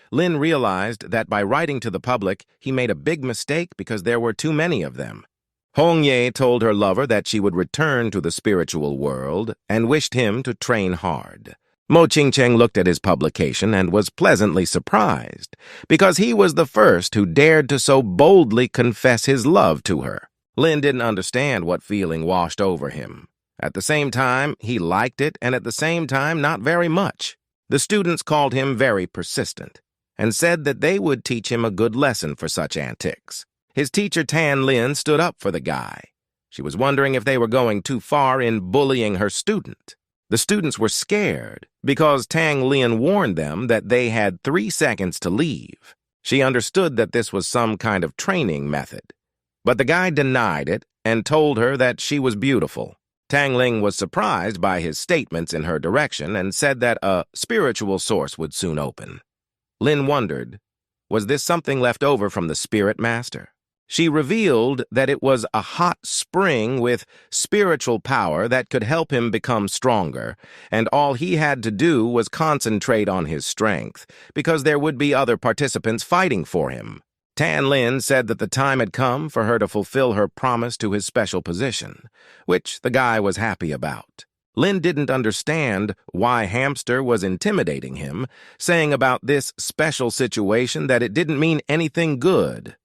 Lin realized that by writing to the public, he made a big mistake because there were too many of them. Hongye told her lover that she would return to the spiritual world and wished him to train hard. Mo Ching-cheng looked at his publication and was pleasantly surprised, because he was the first who dared to so boldly confess his love to her. Lin didn't understand what feeling washed over him. At the same time, he liked it, and at the same time, not very much. The students called him very persistent, and said that they would teach him a good lesson for such antics. His teacher Tan Lin stood up for the guy. She was wondering if they were going too far in bullying her student. The students were scared because Tang Lin warned them that they had 3 seconds to leave. She understood that this was some kind of training method. But the guy denied it and told her that she was beautiful. Tang Ling was surprised by his statements in her direction and said that a spiritual source would soon open. Lin wondered, was this something left over from the spirit master? She revealed that it was a hot spring with spiritual power that could help him become stronger, and all he had to do was concentrate on his strength, because there would be other participants fighting for him. Tan Lin said that the time had come for her to fulfill her promise to his special position, which the guy was happy about. Lin didn't understand why Hamster was intimidating him, saying about this special situation that it didn't mean anything good.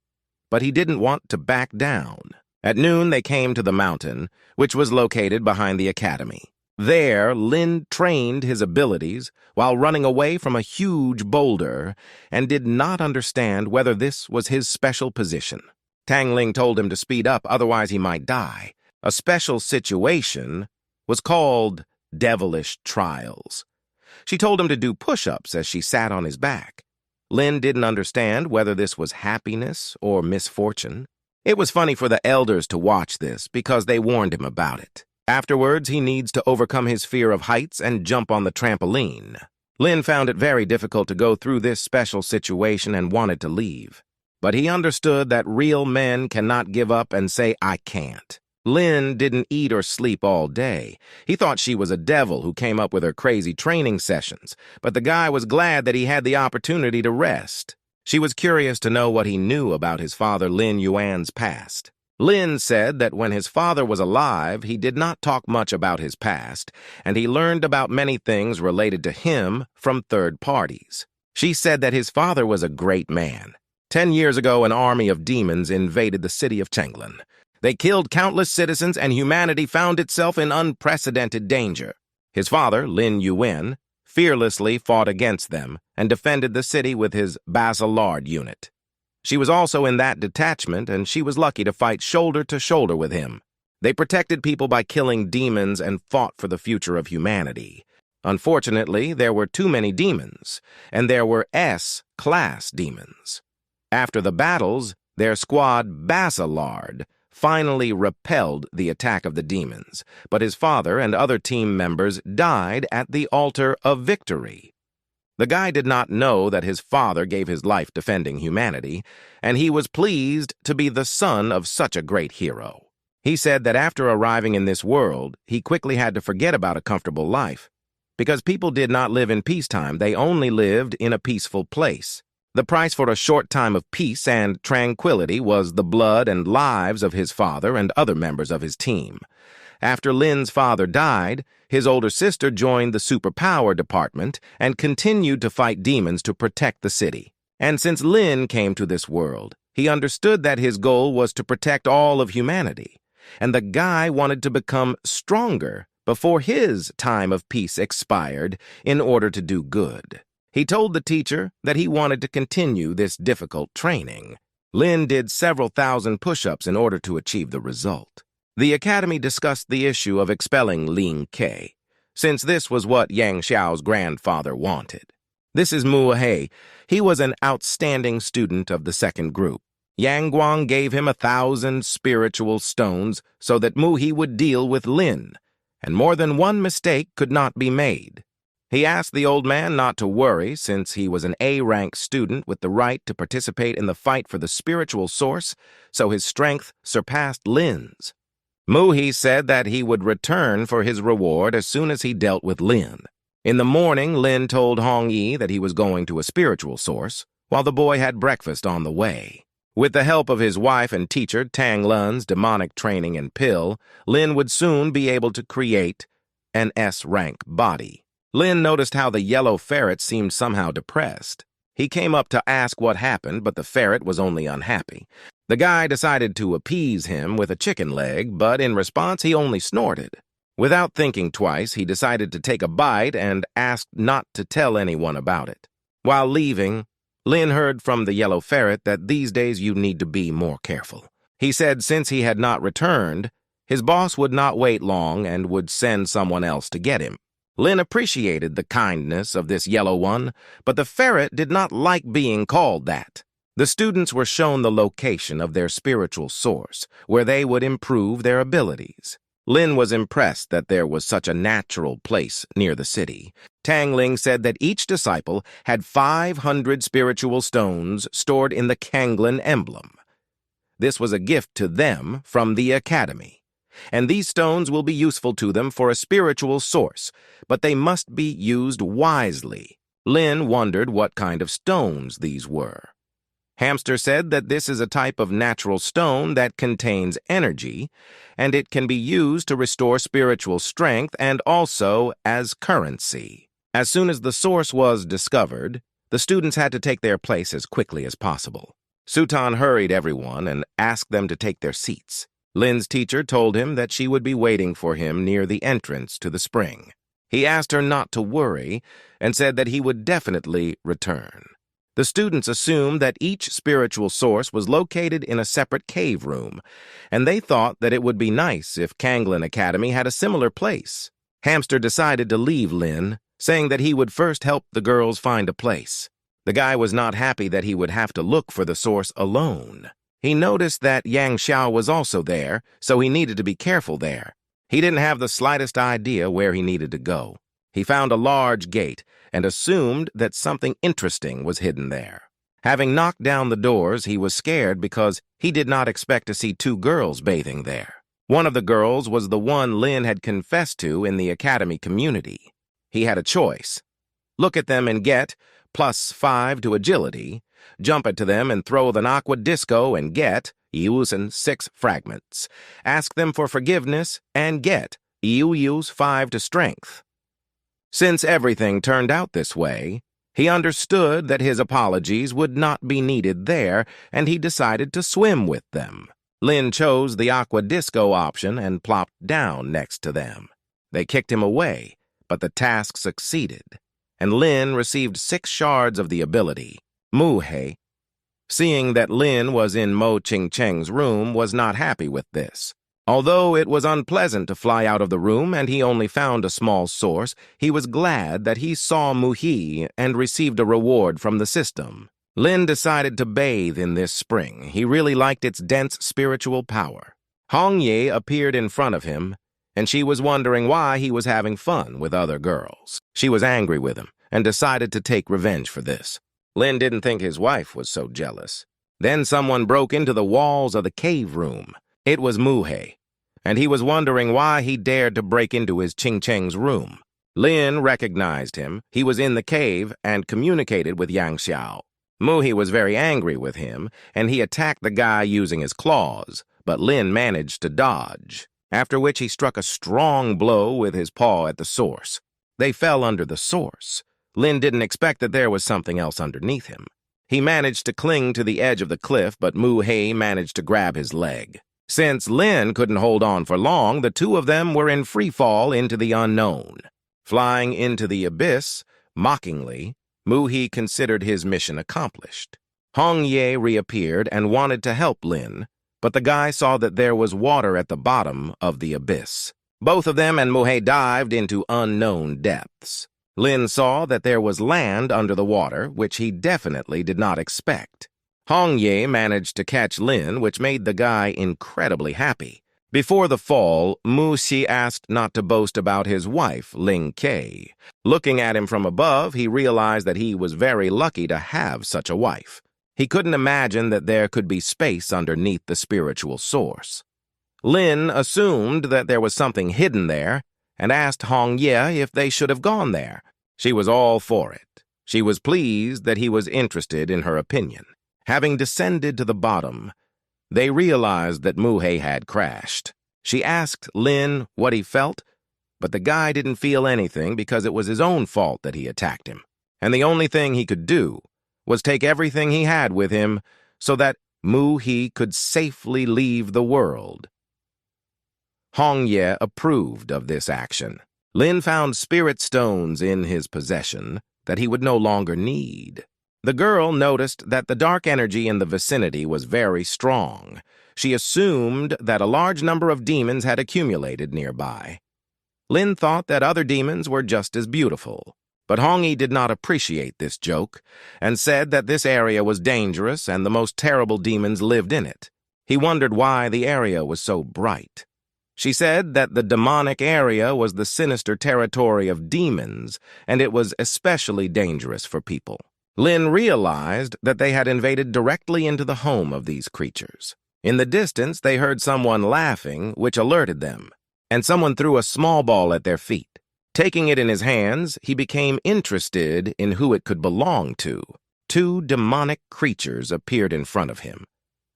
But he didn't want to back down. At noon, they came to the mountain, which was located behind the academy. There, Lin trained his abilities while running away from a huge boulder and did not understand whether this was his special position. Tang Ling told him to speed up, otherwise he might die. A special situation was called devilish trials. She told him to do push-ups as she sat on his back. Lin didn't understand whether this was happiness or misfortune. It was funny for the elders to watch this because they warned him about it. Afterwards, he needs to overcome his fear of heights and jump on the trampoline. Lin found it very difficult to go through this special situation and wanted to leave. But he understood that real men cannot give up and say, "I can't." Lin didn't eat or sleep all day. He thought she was a devil who came up with her crazy training sessions, but the guy was glad that he had the opportunity to rest. She was curious to know what he knew about his father Lin Yuan's past. Lin said that when his father was alive, he did not talk much about his past, and he learned about many things related to him from third parties. She said that his father was a great man. 10 years ago, an army of demons invaded the city of Chenglan. They killed countless citizens, and humanity found itself in unprecedented danger. His father, Lin Yuan, fearlessly fought against them and defended the city with his Basilard unit. She was also in that detachment, and she was lucky to fight shoulder to shoulder with him. They protected people by killing demons and fought for the future of humanity. Unfortunately, there were too many demons, and there were S-class demons. After the battles, their squad, Basilard, finally repelled the attack of the demons, but his father and other team members died at the altar of victory. The guy did not know that his father gave his life defending humanity, and he was pleased to be the son of such a great hero. He said that after arriving in this world, he quickly had to forget about a comfortable life. Because people did not live in peacetime, they only lived in a peaceful place. The price for a short time of peace and tranquility was the blood and lives of his father and other members of his team. After Lin's father died, his older sister joined the superpower department and continued to fight demons to protect the city. And since Lin came to this world, he understood that his goal was to protect all of humanity. And the guy wanted to become stronger before his time of peace expired in order to do good. He told the teacher that he wanted to continue this difficult training. Lin did several thousand push-ups in order to achieve the result. The academy discussed the issue of expelling Ling Ke, since this was what Yang Xiao's grandfather wanted. This is Mu He. He was an outstanding student of the second group. Yang Guang gave him 1,000 spiritual stones so that Mu He would deal with Lin, and more than one mistake could not be made. He asked the old man not to worry, since he was an A-rank student with the right to participate in the fight for the spiritual source, so his strength surpassed Lin's. Mu He said that he would return for his reward as soon as he dealt with Lin. In the morning, Lin told Hong Yi that he was going to a spiritual source, while the boy had breakfast on the way. With the help of his wife and teacher, Tang Lun's demonic training and pill, Lin would soon be able to create an S-rank body. Lin noticed how the yellow ferret seemed somehow depressed. He came up to ask what happened, but the ferret was only unhappy. The guy decided to appease him with a chicken leg, but in response he only snorted. Without thinking twice, he decided to take a bite and asked not to tell anyone about it. While leaving, Lin heard from the yellow ferret that these days you need to be more careful. He said since he had not returned, his boss would not wait long and would send someone else to get him. Lin appreciated the kindness of this yellow one, but the ferret did not like being called that. The students were shown the location of their spiritual source, where they would improve their abilities. Lin was impressed that there was such a natural place near the city. Tang Ling said that each disciple had 500 spiritual stones stored in the Kanglan emblem. This was a gift to them from the academy, and these stones will be useful to them for a spiritual source, but they must be used wisely. Lin wondered what kind of stones these were. Hamster said that this is a type of natural stone that contains energy, and it can be used to restore spiritual strength and also as currency. As soon as the source was discovered, the students had to take their place as quickly as possible. Sutan hurried everyone and asked them to take their seats. Lin's teacher told him that she would be waiting for him near the entrance to the spring. He asked her not to worry and said that he would definitely return. The students assumed that each spiritual source was located in a separate cave room, and they thought that it would be nice if Kanglin Academy had a similar place. Hamster decided to leave Lin, saying that he would first help the girls find a place. The guy was not happy that he would have to look for the source alone. He noticed that Yang Xiao was also there, so he needed to be careful there. He didn't have the slightest idea where he needed to go. He found a large gate and assumed that something interesting was hidden there. Having knocked down the doors, he was scared because he did not expect to see two girls bathing there. One of the girls was the one Lin had confessed to in the academy community. He had a choice. Look at them and get +5 to agility, jump into them and throw the aqua disco and get use 6 fragments. Ask them for forgiveness and get use 5 to strength. Since everything turned out this way, he understood that his apologies would not be needed there, and he decided to swim with them. Lin chose the aqua disco option and plopped down next to them. They kicked him away, but the task succeeded, and Lin received 6 shards of the ability. Muhei, seeing that Lin was in Mo Ching Cheng's room, was not happy with this. Although it was unpleasant to fly out of the room and he only found a small source, he was glad that he saw Muhei and received a reward from the system. Lin decided to bathe in this spring. He really liked its dense spiritual power. Hong Ye appeared in front of him, and she was wondering why he was having fun with other girls. She was angry with him and decided to take revenge for this. Lin didn't think his wife was so jealous. Then someone broke into the walls of the cave room. It was Muhei, and he was wondering why he dared to break into his Ching Cheng's room. Lin recognized him. He was in the cave and communicated with Yang Xiao. Muhei was very angry with him, and he attacked the guy using his claws, but Lin managed to dodge, after which he struck a strong blow with his paw at the source. They fell under the source. Lin didn't expect that there was something else underneath him. He managed to cling to the edge of the cliff, but Muhei managed to grab his leg. Since Lin couldn't hold on for long, the two of them were in free fall into the unknown. Flying into the abyss, mockingly, Muhei considered his mission accomplished. Hong Ye reappeared and wanted to help Lin, but the guy saw that there was water at the bottom of the abyss. Both of them and Muhei dived into unknown depths. Lin saw that there was land under the water, which he definitely did not expect. Hong Ye managed to catch Lin, which made the guy incredibly happy. Before the fall, Mu Xi asked not to boast about his wife, Ling Kei. Looking at him from above, he realized that he was very lucky to have such a wife. He couldn't imagine that there could be space underneath the spiritual source. Lin assumed that there was something hidden there and asked Hong Ye if they should have gone there. She was all for it. She was pleased that he was interested in her opinion. Having descended to the bottom, they realized that Muhei had crashed. She asked Lin what he felt, but the guy didn't feel anything because it was his own fault that he attacked him. And the only thing he could do was take everything he had with him so that Muhei could safely leave the world. Hong Ye approved of this action. Lin found spirit stones in his possession that he would no longer need. The girl noticed that the dark energy in the vicinity was very strong. She assumed that a large number of demons had accumulated nearby. Lin thought that other demons were just as beautiful, but Hong-yi did not appreciate this joke and said that this area was dangerous and the most terrible demons lived in it. He wondered why the area was so bright. She said that the demonic area was the sinister territory of demons, and it was especially dangerous for people. Lin realized that they had invaded directly into the home of these creatures. In the distance, they heard someone laughing, which alerted them, and someone threw a small ball at their feet. Taking it in his hands, he became interested in who it could belong to. 2 demonic creatures appeared in front of him,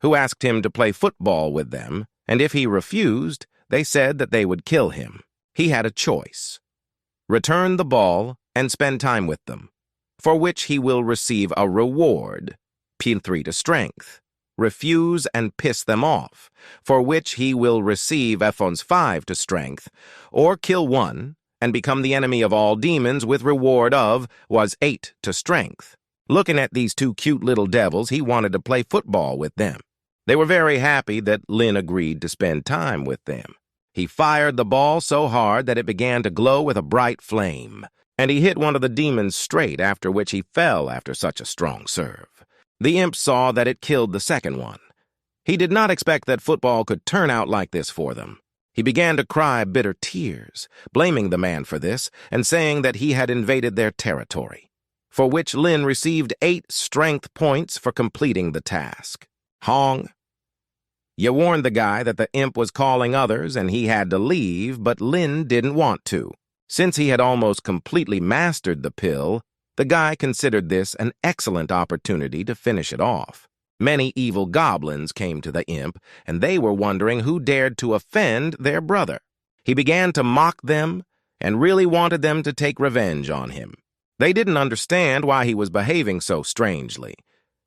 who asked him to play football with them, and if he refused, they said that they would kill him. He had a choice: return the ball and spend time with them, for which he will receive a reward, +3 to strength. Refuse and piss them off, for which he will receive F5 to strength, or kill one and become the enemy of all demons with reward of was 8 to strength. Looking at these two cute little devils, he wanted to play football with them. They were very happy that Lin agreed to spend time with them. He fired the ball so hard that it began to glow with a bright flame, and he hit one of the demons straight, after which he fell after such a strong serve. The imp saw that it killed the second one. He did not expect that football could turn out like this for them. He began to cry bitter tears, blaming the man for this and saying that he had invaded their territory, for which Lin received 8 strength points for completing the task. Hong, you warned the guy that the imp was calling others and he had to leave, but Lin didn't want to. Since he had almost completely mastered the pill, the guy considered this an excellent opportunity to finish it off. Many evil goblins came to the imp, and they were wondering who dared to offend their brother. He began to mock them and really wanted them to take revenge on him. They didn't understand why he was behaving so strangely,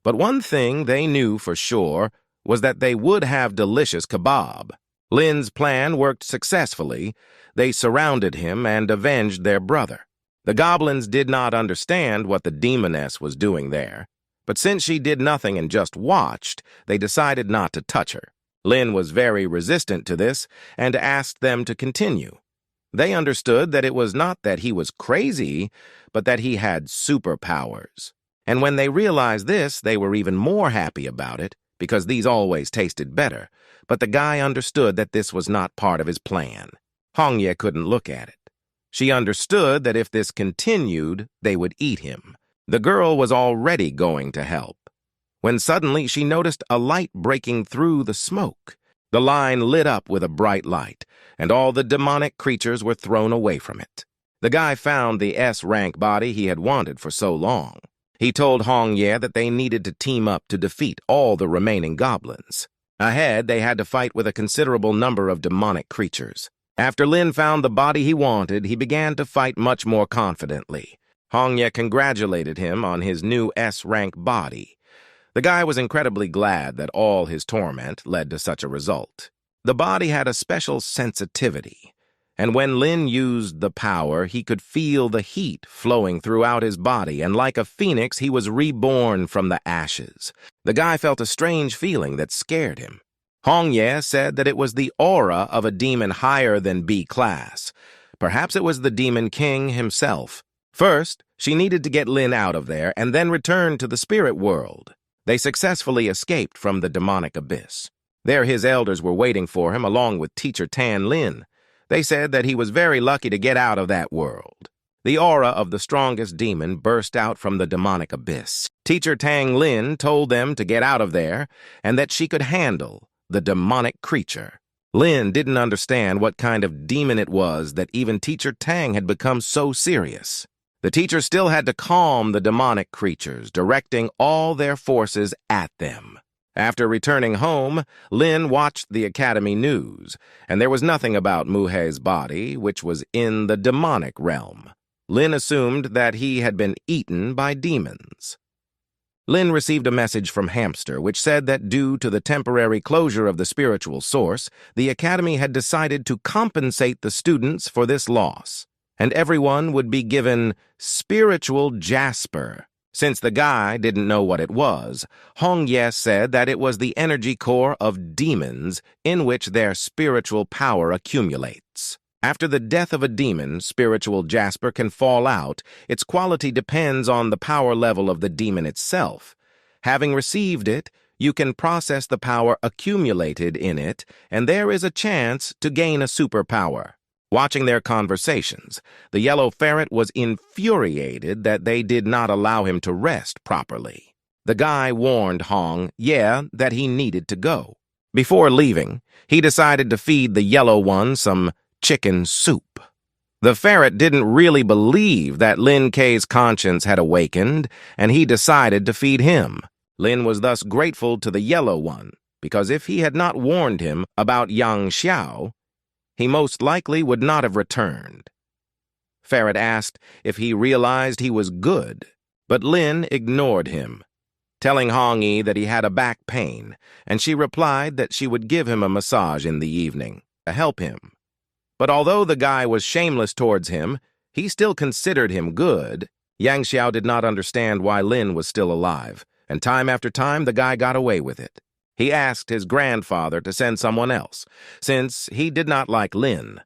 but one thing they knew for sure was that they would have delicious kebab. Lin's plan worked successfully. They surrounded him and avenged their brother. The goblins did not understand what the demoness was doing there, but since she did nothing and just watched, they decided not to touch her. Lin was very resistant to this and asked them to continue. They understood that it was not that he was crazy, but that he had superpowers. And when they realized this, they were even more happy about it, because these always tasted better. But the guy understood that this was not part of his plan. Hongye couldn't look at it. She understood that if this continued, they would eat him. The girl was already going to help, when suddenly she noticed a light breaking through the smoke. The line lit up with a bright light, and all the demonic creatures were thrown away from it. The guy found the S-rank body he had wanted for so long. He told Hongye that they needed to team up to defeat all the remaining goblins. Ahead, they had to fight with a considerable number of demonic creatures. After Lin found the body he wanted, he began to fight much more confidently. Hongye congratulated him on his new S-rank body. The guy was incredibly glad that all his torment led to such a result. The body had a special sensitivity, and when Lin used the power, he could feel the heat flowing throughout his body, and like a phoenix, he was reborn from the ashes. The guy felt a strange feeling that scared him. Hongye said that it was the aura of a demon higher than B class. Perhaps it was the Demon King himself. First, she needed to get Lin out of there and then return to the spirit world. They successfully escaped from the demonic abyss. There his elders were waiting for him along with teacher Tan Lin. They said that he was very lucky to get out of that world. The aura of the strongest demon burst out from the demonic abyss. Teacher Tang Lin told them to get out of there and that she could handle the demonic creature. Lin didn't understand what kind of demon it was that even teacher Tang had become so serious. The teacher still had to calm the demonic creatures, directing all their forces at them. After returning home, Lin watched the academy news, and there was nothing about Muhe's body, which was in the demonic realm. Lin assumed that he had been eaten by demons. Lin received a message from Hamster, which said that due to the temporary closure of the spiritual source, the academy had decided to compensate the students for this loss, and everyone would be given spiritual jasper. Since the guy didn't know what it was, Hongye said that it was the energy core of demons in which their spiritual power accumulates. After the death of a demon, spiritual jasper can fall out. Its quality depends on the power level of the demon itself. Having received it, you can process the power accumulated in it, and there is a chance to gain a superpower. Watching their conversations, the yellow ferret was infuriated that they did not allow him to rest properly. The guy warned Hong that he needed to go. Before leaving, he decided to feed the yellow one some chicken soup. The ferret didn't really believe that Lin K's conscience had awakened, and he decided to feed him. Lin was thus grateful to the yellow one, because if he had not warned him about Yang Xiao, he most likely would not have returned. Ferret asked if he realized he was good, but Lin ignored him, telling Hong Yi that he had a back pain, and she replied that she would give him a massage in the evening to help him. But although the guy was shameless towards him, he still considered him good Yang Xiao did not understand why Lin was still alive, and time after time the guy got away with it. He asked his grandfather to send someone else, since he did not like Lin.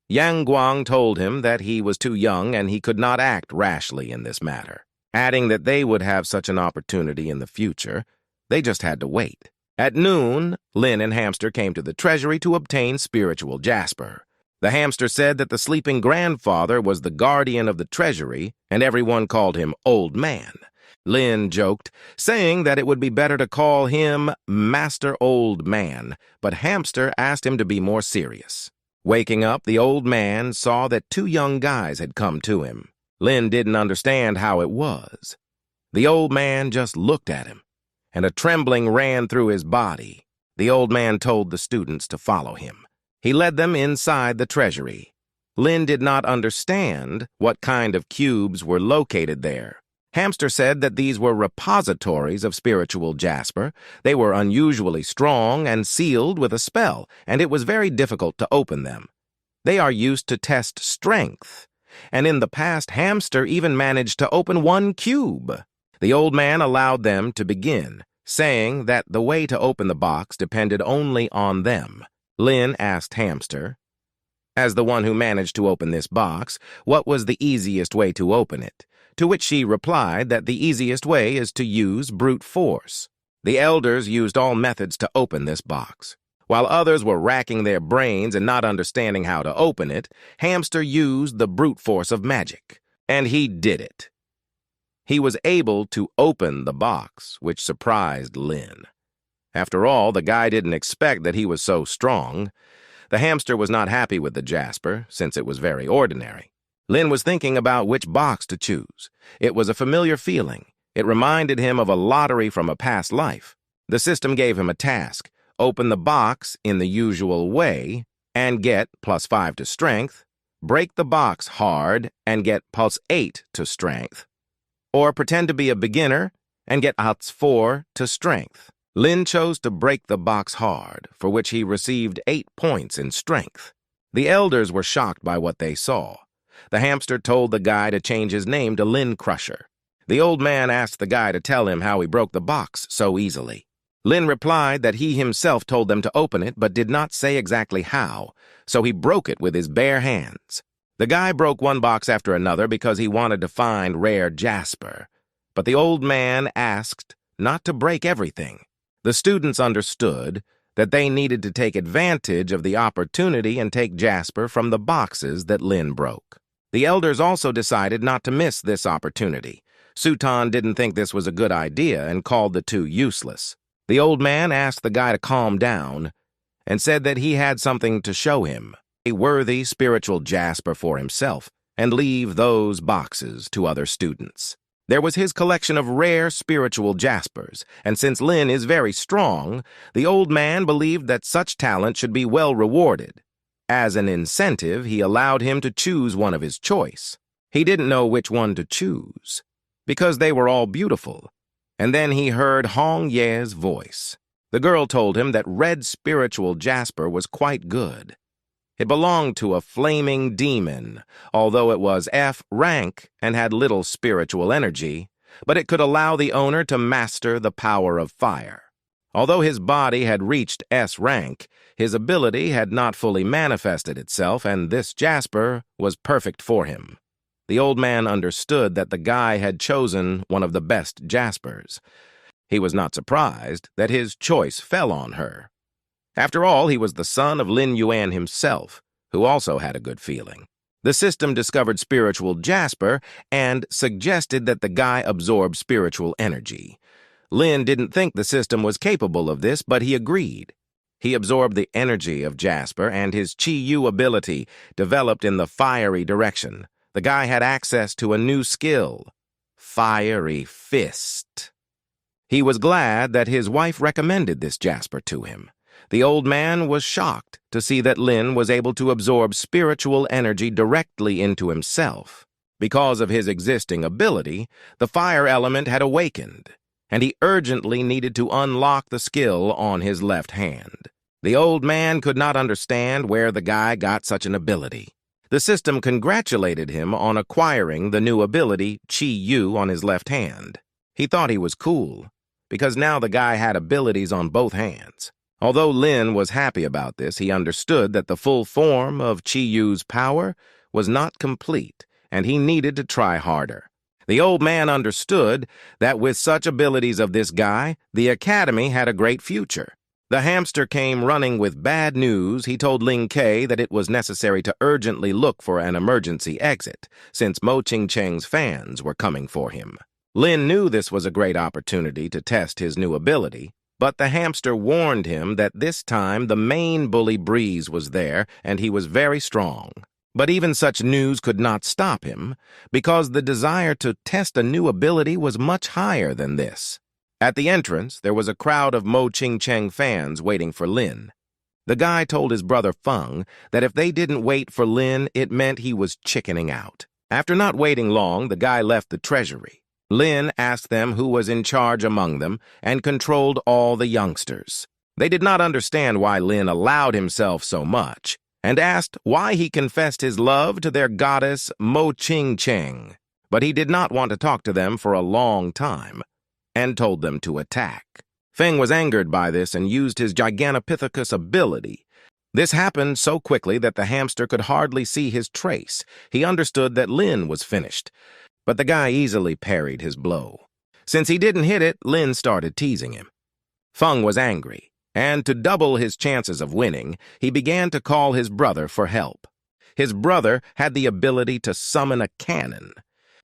Yang Guang told him that he was too young and he could not act rashly in this matter, adding that they would have such an opportunity in the future. They just had to wait. At noon, Lin and Hamster came to the Treasury to obtain spiritual jasper. The hamster said that the sleeping grandfather was the guardian of the Treasury, and everyone called him Old Man. Lin joked, saying that it would be better to call him Master Old Man, but Hamster asked him to be more serious. Waking up, the old man saw that two young guys had come to him. Lin didn't understand how it was. The old man just looked at him, and a trembling ran through his body. The old man told the students to follow him. He led them inside the Treasury. Lin did not understand what kind of cubes were located there. Hamster said that these were repositories of spiritual jasper. They were unusually strong and sealed with a spell, and it was very difficult to open them. They are used to test strength, and in the past, Hamster even managed to open one cube. The old man allowed them to begin, saying that the way to open the box depended only on them. Lin asked Hamster, as the one who managed to open this box, what was the easiest way to open it? To which she replied that the easiest way is to use brute force. The elders used all methods to open this box. While others were racking their brains and not understanding how to open it, Hamster used the brute force of magic. And he did it. He was able to open the box, which surprised Lin. After all, the guy didn't expect that he was so strong. The hamster was not happy with the jasper, since it was very ordinary. Lin was thinking about which box to choose. It was a familiar feeling. It reminded him of a lottery from a past life. The system gave him a task: open the box in the usual way and get +5 to strength, break the box hard and get +8 to strength, or pretend to be a beginner and get +4 to strength. Lin chose to break the box hard, for which he received 8 points in strength. The elders were shocked by what they saw. The hamster told the guy to change his name to Lin Crusher. The old man asked the guy to tell him how he broke the box so easily. Lin replied that he himself told them to open it but did not say exactly how, so he broke it with his bare hands. The guy broke one box after another because he wanted to find rare jasper, but the old man asked not to break everything. The students understood that they needed to take advantage of the opportunity and take jasper from the boxes that Lin broke. The elders also decided not to miss this opportunity. Sutan didn't think this was a good idea and called the two useless. The old man asked the guy to calm down and said that he had something to show him, a worthy spiritual jasper for himself, and leave those boxes to other students. There was his collection of rare spiritual jaspers, and since Lin is very strong, the old man believed that such talent should be well rewarded. As an incentive, he allowed him to choose one of his choice. He didn't know which one to choose, because they were all beautiful. And then he heard Hong Ye's voice. The girl told him that red spiritual jasper was quite good. It belonged to a flaming demon, although it was F rank and had little spiritual energy, but it could allow the owner to master the power of fire. Although his body had reached S rank, his ability had not fully manifested itself, and this jasper was perfect for him. The old man understood that the guy had chosen one of the best jaspers. He was not surprised that his choice fell on her. After all, he was the son of Lin Yuan himself, who also had a good feeling. The system discovered spiritual jasper and suggested that the guy absorb spiritual energy. Lin didn't think the system was capable of this, but he agreed. He absorbed the energy of jasper, and his Chi-Yu ability developed in the fiery direction. The guy had access to a new skill, Fiery Fist. He was glad that his wife recommended this jasper to him. The old man was shocked to see that Lin was able to absorb spiritual energy directly into himself. Because of his existing ability, the fire element had awakened, and he urgently needed to unlock the skill on his left hand. The old man could not understand where the guy got such an ability. The system congratulated him on acquiring the new ability Chi Yu on his left hand. He thought he was cool, because now the guy had abilities on both hands. Although Lin was happy about this, he understood that the full form of Chi Yu's power was not complete, and he needed to try harder. The old man understood that with such abilities of this guy, the academy had a great future. The hamster came running with bad news. He told Ling Kei that it was necessary to urgently look for an emergency exit, since Mo Ching Cheng's fans were coming for him. Lin knew this was a great opportunity to test his new ability, but the hamster warned him that this time the main bully Breeze was there and he was very strong. But even such news could not stop him, because the desire to test a new ability was much higher than this. At the entrance, there was a crowd of Mo Ching Cheng fans waiting for Lin. The guy told his brother Feng that if they didn't wait for Lin, it meant he was chickening out. After not waiting long, the guy left the Treasury. Lin asked them who was in charge among them and controlled all the youngsters. They did not understand why Lin allowed himself so much, and asked why he confessed his love to their goddess Mo Ching Cheng. But he did not want to talk to them for a long time, and told them to attack. Feng was angered by this and used his Gigantopithecus ability. This happened so quickly that the hamster could hardly see his trace. He understood that Lin was finished, but the guy easily parried his blow. Since he didn't hit it, Lin started teasing him. Feng was angry, and to double his chances of winning, he began to call his brother for help. His brother had the ability to summon a cannon.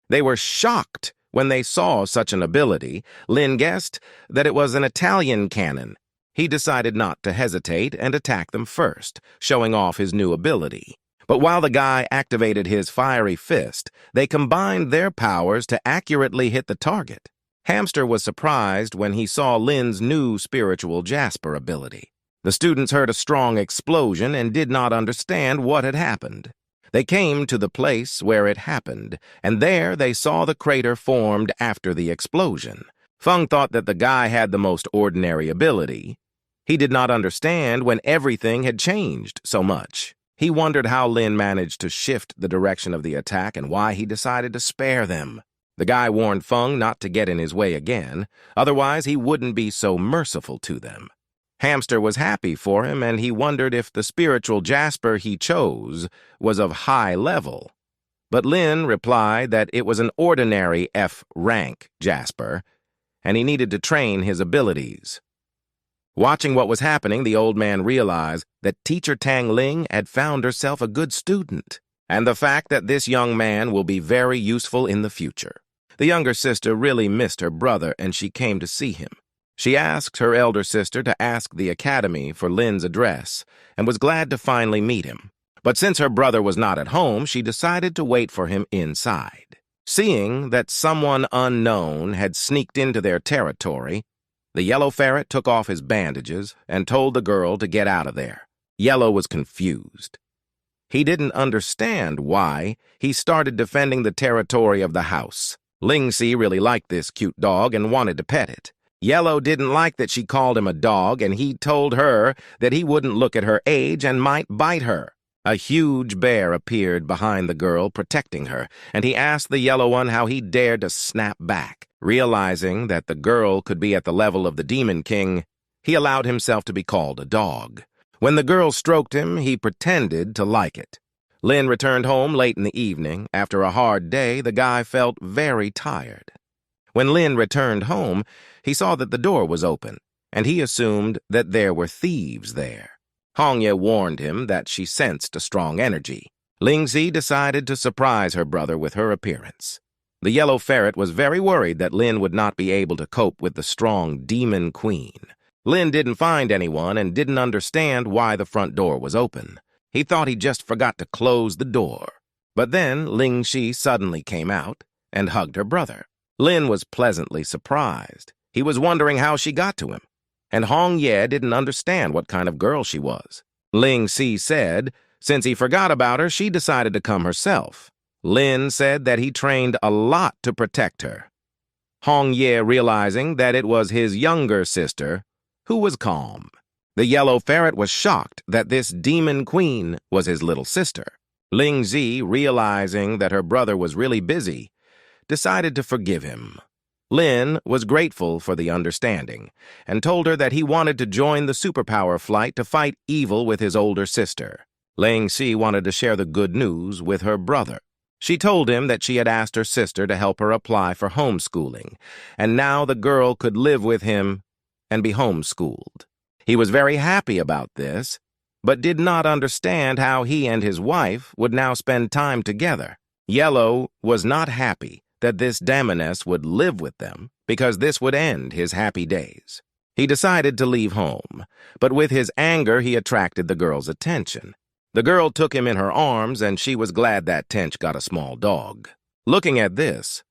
They were shocked when they saw such an ability. Lin guessed that it was an Italian cannon. He decided not to hesitate and attack them first, showing off his new ability. But while the guy activated his fiery fist, they combined their powers to accurately hit the target. Hamster was surprised when he saw Lin's new spiritual Jasper ability. The students heard a strong explosion and did not understand what had happened. They came to the place where it happened, and there they saw the crater formed after the explosion. Feng thought that the guy had the most ordinary ability. He did not understand when everything had changed so much. He wondered how Lin managed to shift the direction of the attack and why he decided to spare them. The guy warned Feng not to get in his way again, otherwise he wouldn't be so merciful to them. Hamster was happy for him, and he wondered if the spiritual Jasper he chose was of high level. But Lin replied that it was an ordinary F-rank Jasper, and he needed to train his abilities. Watching what was happening, the old man realized that Teacher Tang Ling had found herself a good student, and the fact that this young man will be very useful in the future. The younger sister really missed her brother, and she came to see him. She asked her elder sister to ask the academy for Lin's address, and was glad to finally meet him. But since her brother was not at home, she decided to wait for him inside. Seeing that someone unknown had sneaked into their territory, the yellow ferret took off his bandages and told the girl to get out of there. Yellow was confused. He didn't understand why he started defending the territory of the house. Lingxi really liked this cute dog and wanted to pet it. Yellow didn't like that she called him a dog, and he told her that he wouldn't look at her age and might bite her. A huge bear appeared behind the girl, protecting her, and he asked the yellow one how he dared to snap back. Realizing that the girl could be at the level of the Demon King, he allowed himself to be called a dog. When the girl stroked him, he pretended to like it. Lin returned home late in the evening. After a hard day, the guy felt very tired. When Lin returned home, he saw that the door was open, and he assumed that there were thieves there. Hongye warned him that she sensed a strong energy. Lingxi decided to surprise her brother with her appearance. The yellow ferret was very worried that Lin would not be able to cope with the strong demon queen. Lin didn't find anyone and didn't understand why the front door was open. He thought he just forgot to close the door. But then Lingxi suddenly came out and hugged her brother. Lin was pleasantly surprised. He was wondering how she got to him, and Hong Ye didn't understand what kind of girl she was. Lingxi said, since he forgot about her, she decided to come herself. Lin said that he trained a lot to protect her. Hong Ye, realizing that it was his younger sister, who was calm. The yellow ferret was shocked that this demon queen was his little sister. Ling Zi, realizing that her brother was really busy, decided to forgive him. Lin was grateful for the understanding and told her that he wanted to join the superpower flight to fight evil with his older sister. Ling Zi wanted to share the good news with her brother. She told him that she had asked her sister to help her apply for homeschooling, and now the girl could live with him and be homeschooled. He was very happy about this, but did not understand how he and his wife would now spend time together. Yellow was not happy that this demoness would live with them because this would end his happy days. He decided to leave home, but with his anger he attracted the girl's attention. The girl took him in her arms, and she was glad that Tench got a small dog. Looking at this,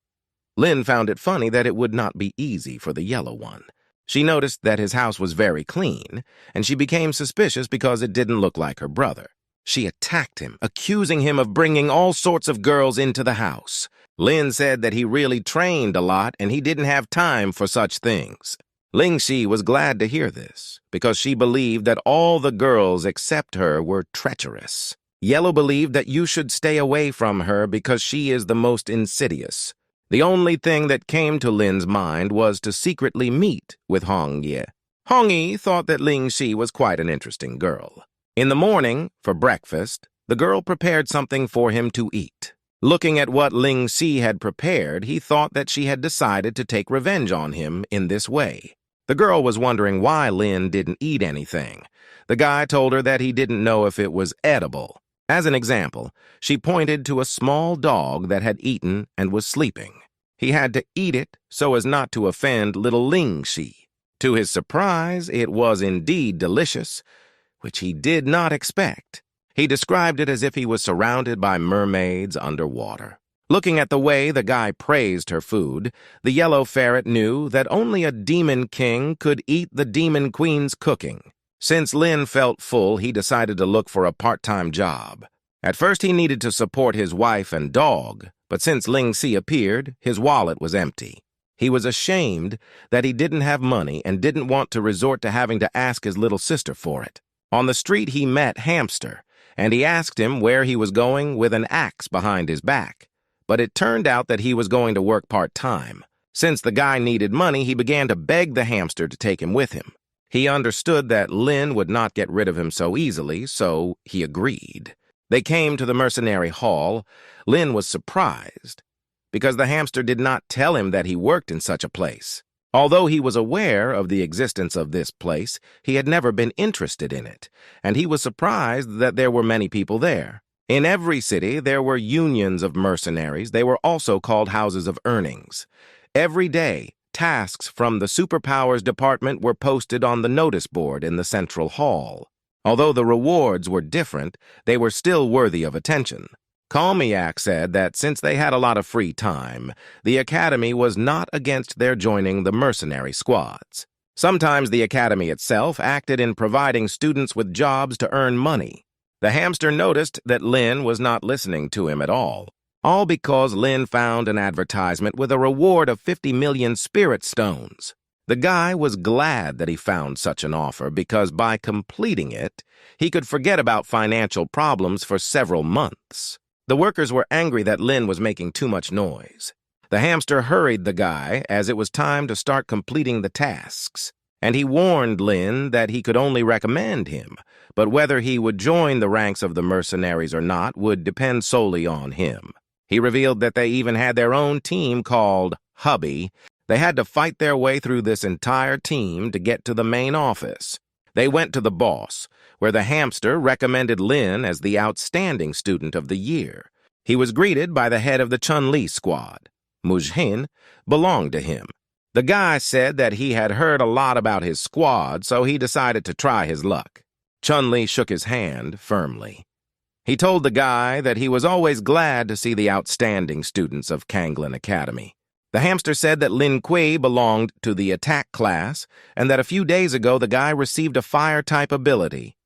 Lin found it funny that it would not be easy for the yellow one. She noticed that his house was very clean, and she became suspicious because it didn't look like her brother. She attacked him, accusing him of bringing all sorts of girls into the house. Lin said that he really trained a lot and he didn't have time for such things. Ling Xi was glad to hear this, because she believed that all the girls except her were treacherous. Yellow believed that you should stay away from her because she is the most insidious. The only thing that came to Lin's mind was to secretly meet with Hong Ye. Hong Yi thought that Ling Xi was quite an interesting girl. In the morning, for breakfast, the girl prepared something for him to eat. Looking at what Ling Xi had prepared, he thought that she had decided to take revenge on him in this way. The girl was wondering why Lin didn't eat anything. The guy told her that he didn't know if it was edible. As an example, she pointed to a small dog that had eaten and was sleeping. He had to eat it so as not to offend little Ling Xi. To his surprise, it was indeed delicious, which he did not expect. He described it as if he was surrounded by mermaids underwater. Looking at the way the guy praised her food, the yellow ferret knew that only a demon king could eat the demon queen's cooking. Since Lin felt full, he decided to look for a part-time job. At first, he needed to support his wife and dog, but since Ling Xi appeared, his wallet was empty. He was ashamed that he didn't have money and didn't want to resort to having to ask his little sister for it. On the street, he met Hamster, and he asked him where he was going with an axe behind his back. But it turned out that he was going to work part-time. Since the guy needed money, he began to beg the hamster to take him with him. He understood that Lin would not get rid of him so easily, so he agreed. They came to the mercenary hall. Lin was surprised, because the hamster did not tell him that he worked in such a place. Although he was aware of the existence of this place, he had never been interested in it, and he was surprised that there were many people there. In every city, there were unions of mercenaries. They were also called houses of earnings. Every day, tasks from the superpowers department were posted on the notice board in the central hall. Although the rewards were different, they were still worthy of attention. Kalmiak said that since they had a lot of free time, the academy was not against their joining the mercenary squads. Sometimes the academy itself acted in providing students with jobs to earn money. The hamster noticed that Lin was not listening to him at all because Lin found an advertisement with a reward of 50 million spirit stones. The guy was glad that he found such an offer because by completing it, he could forget about financial problems for several months. The workers were angry that Lin was making too much noise. The hamster hurried the guy as it was time to start completing the tasks, and he warned Lin that he could only recommend him, but whether he would join the ranks of the mercenaries or not would depend solely on him. He revealed that they even had their own team called Hubby. They had to fight their way through this entire team to get to the main office. They went to the boss, where the hamster recommended Lin as the outstanding student of the year. He was greeted by the head of the Chun-Li squad. Mujhin belonged to him. The guy said that he had heard a lot about his squad, so he decided to try his luck. Chun-Li shook his hand firmly. He told the guy that he was always glad to see the outstanding students of Kanglin Academy. The hamster said that Lin Kui belonged to the attack class and that a few days ago the guy received a fire-type ability.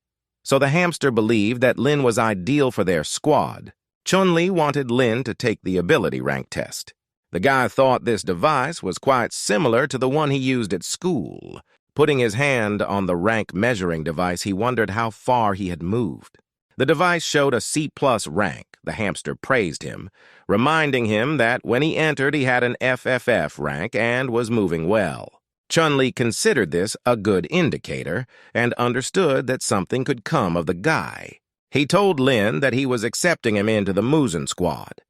So the hamster believed that Lin was ideal for their squad. Chun-Li wanted Lin to take the ability rank test. The guy thought this device was quite similar to the one he used at school. Putting his hand on the rank measuring device, he wondered how far he had moved. The device showed a C+ rank. The hamster praised him, reminding him that when he entered he had an FFF rank and was moving well. Chun-Li considered this a good indicator and understood that something could come of the guy. He told Lin that he was accepting him into the Muzan squad.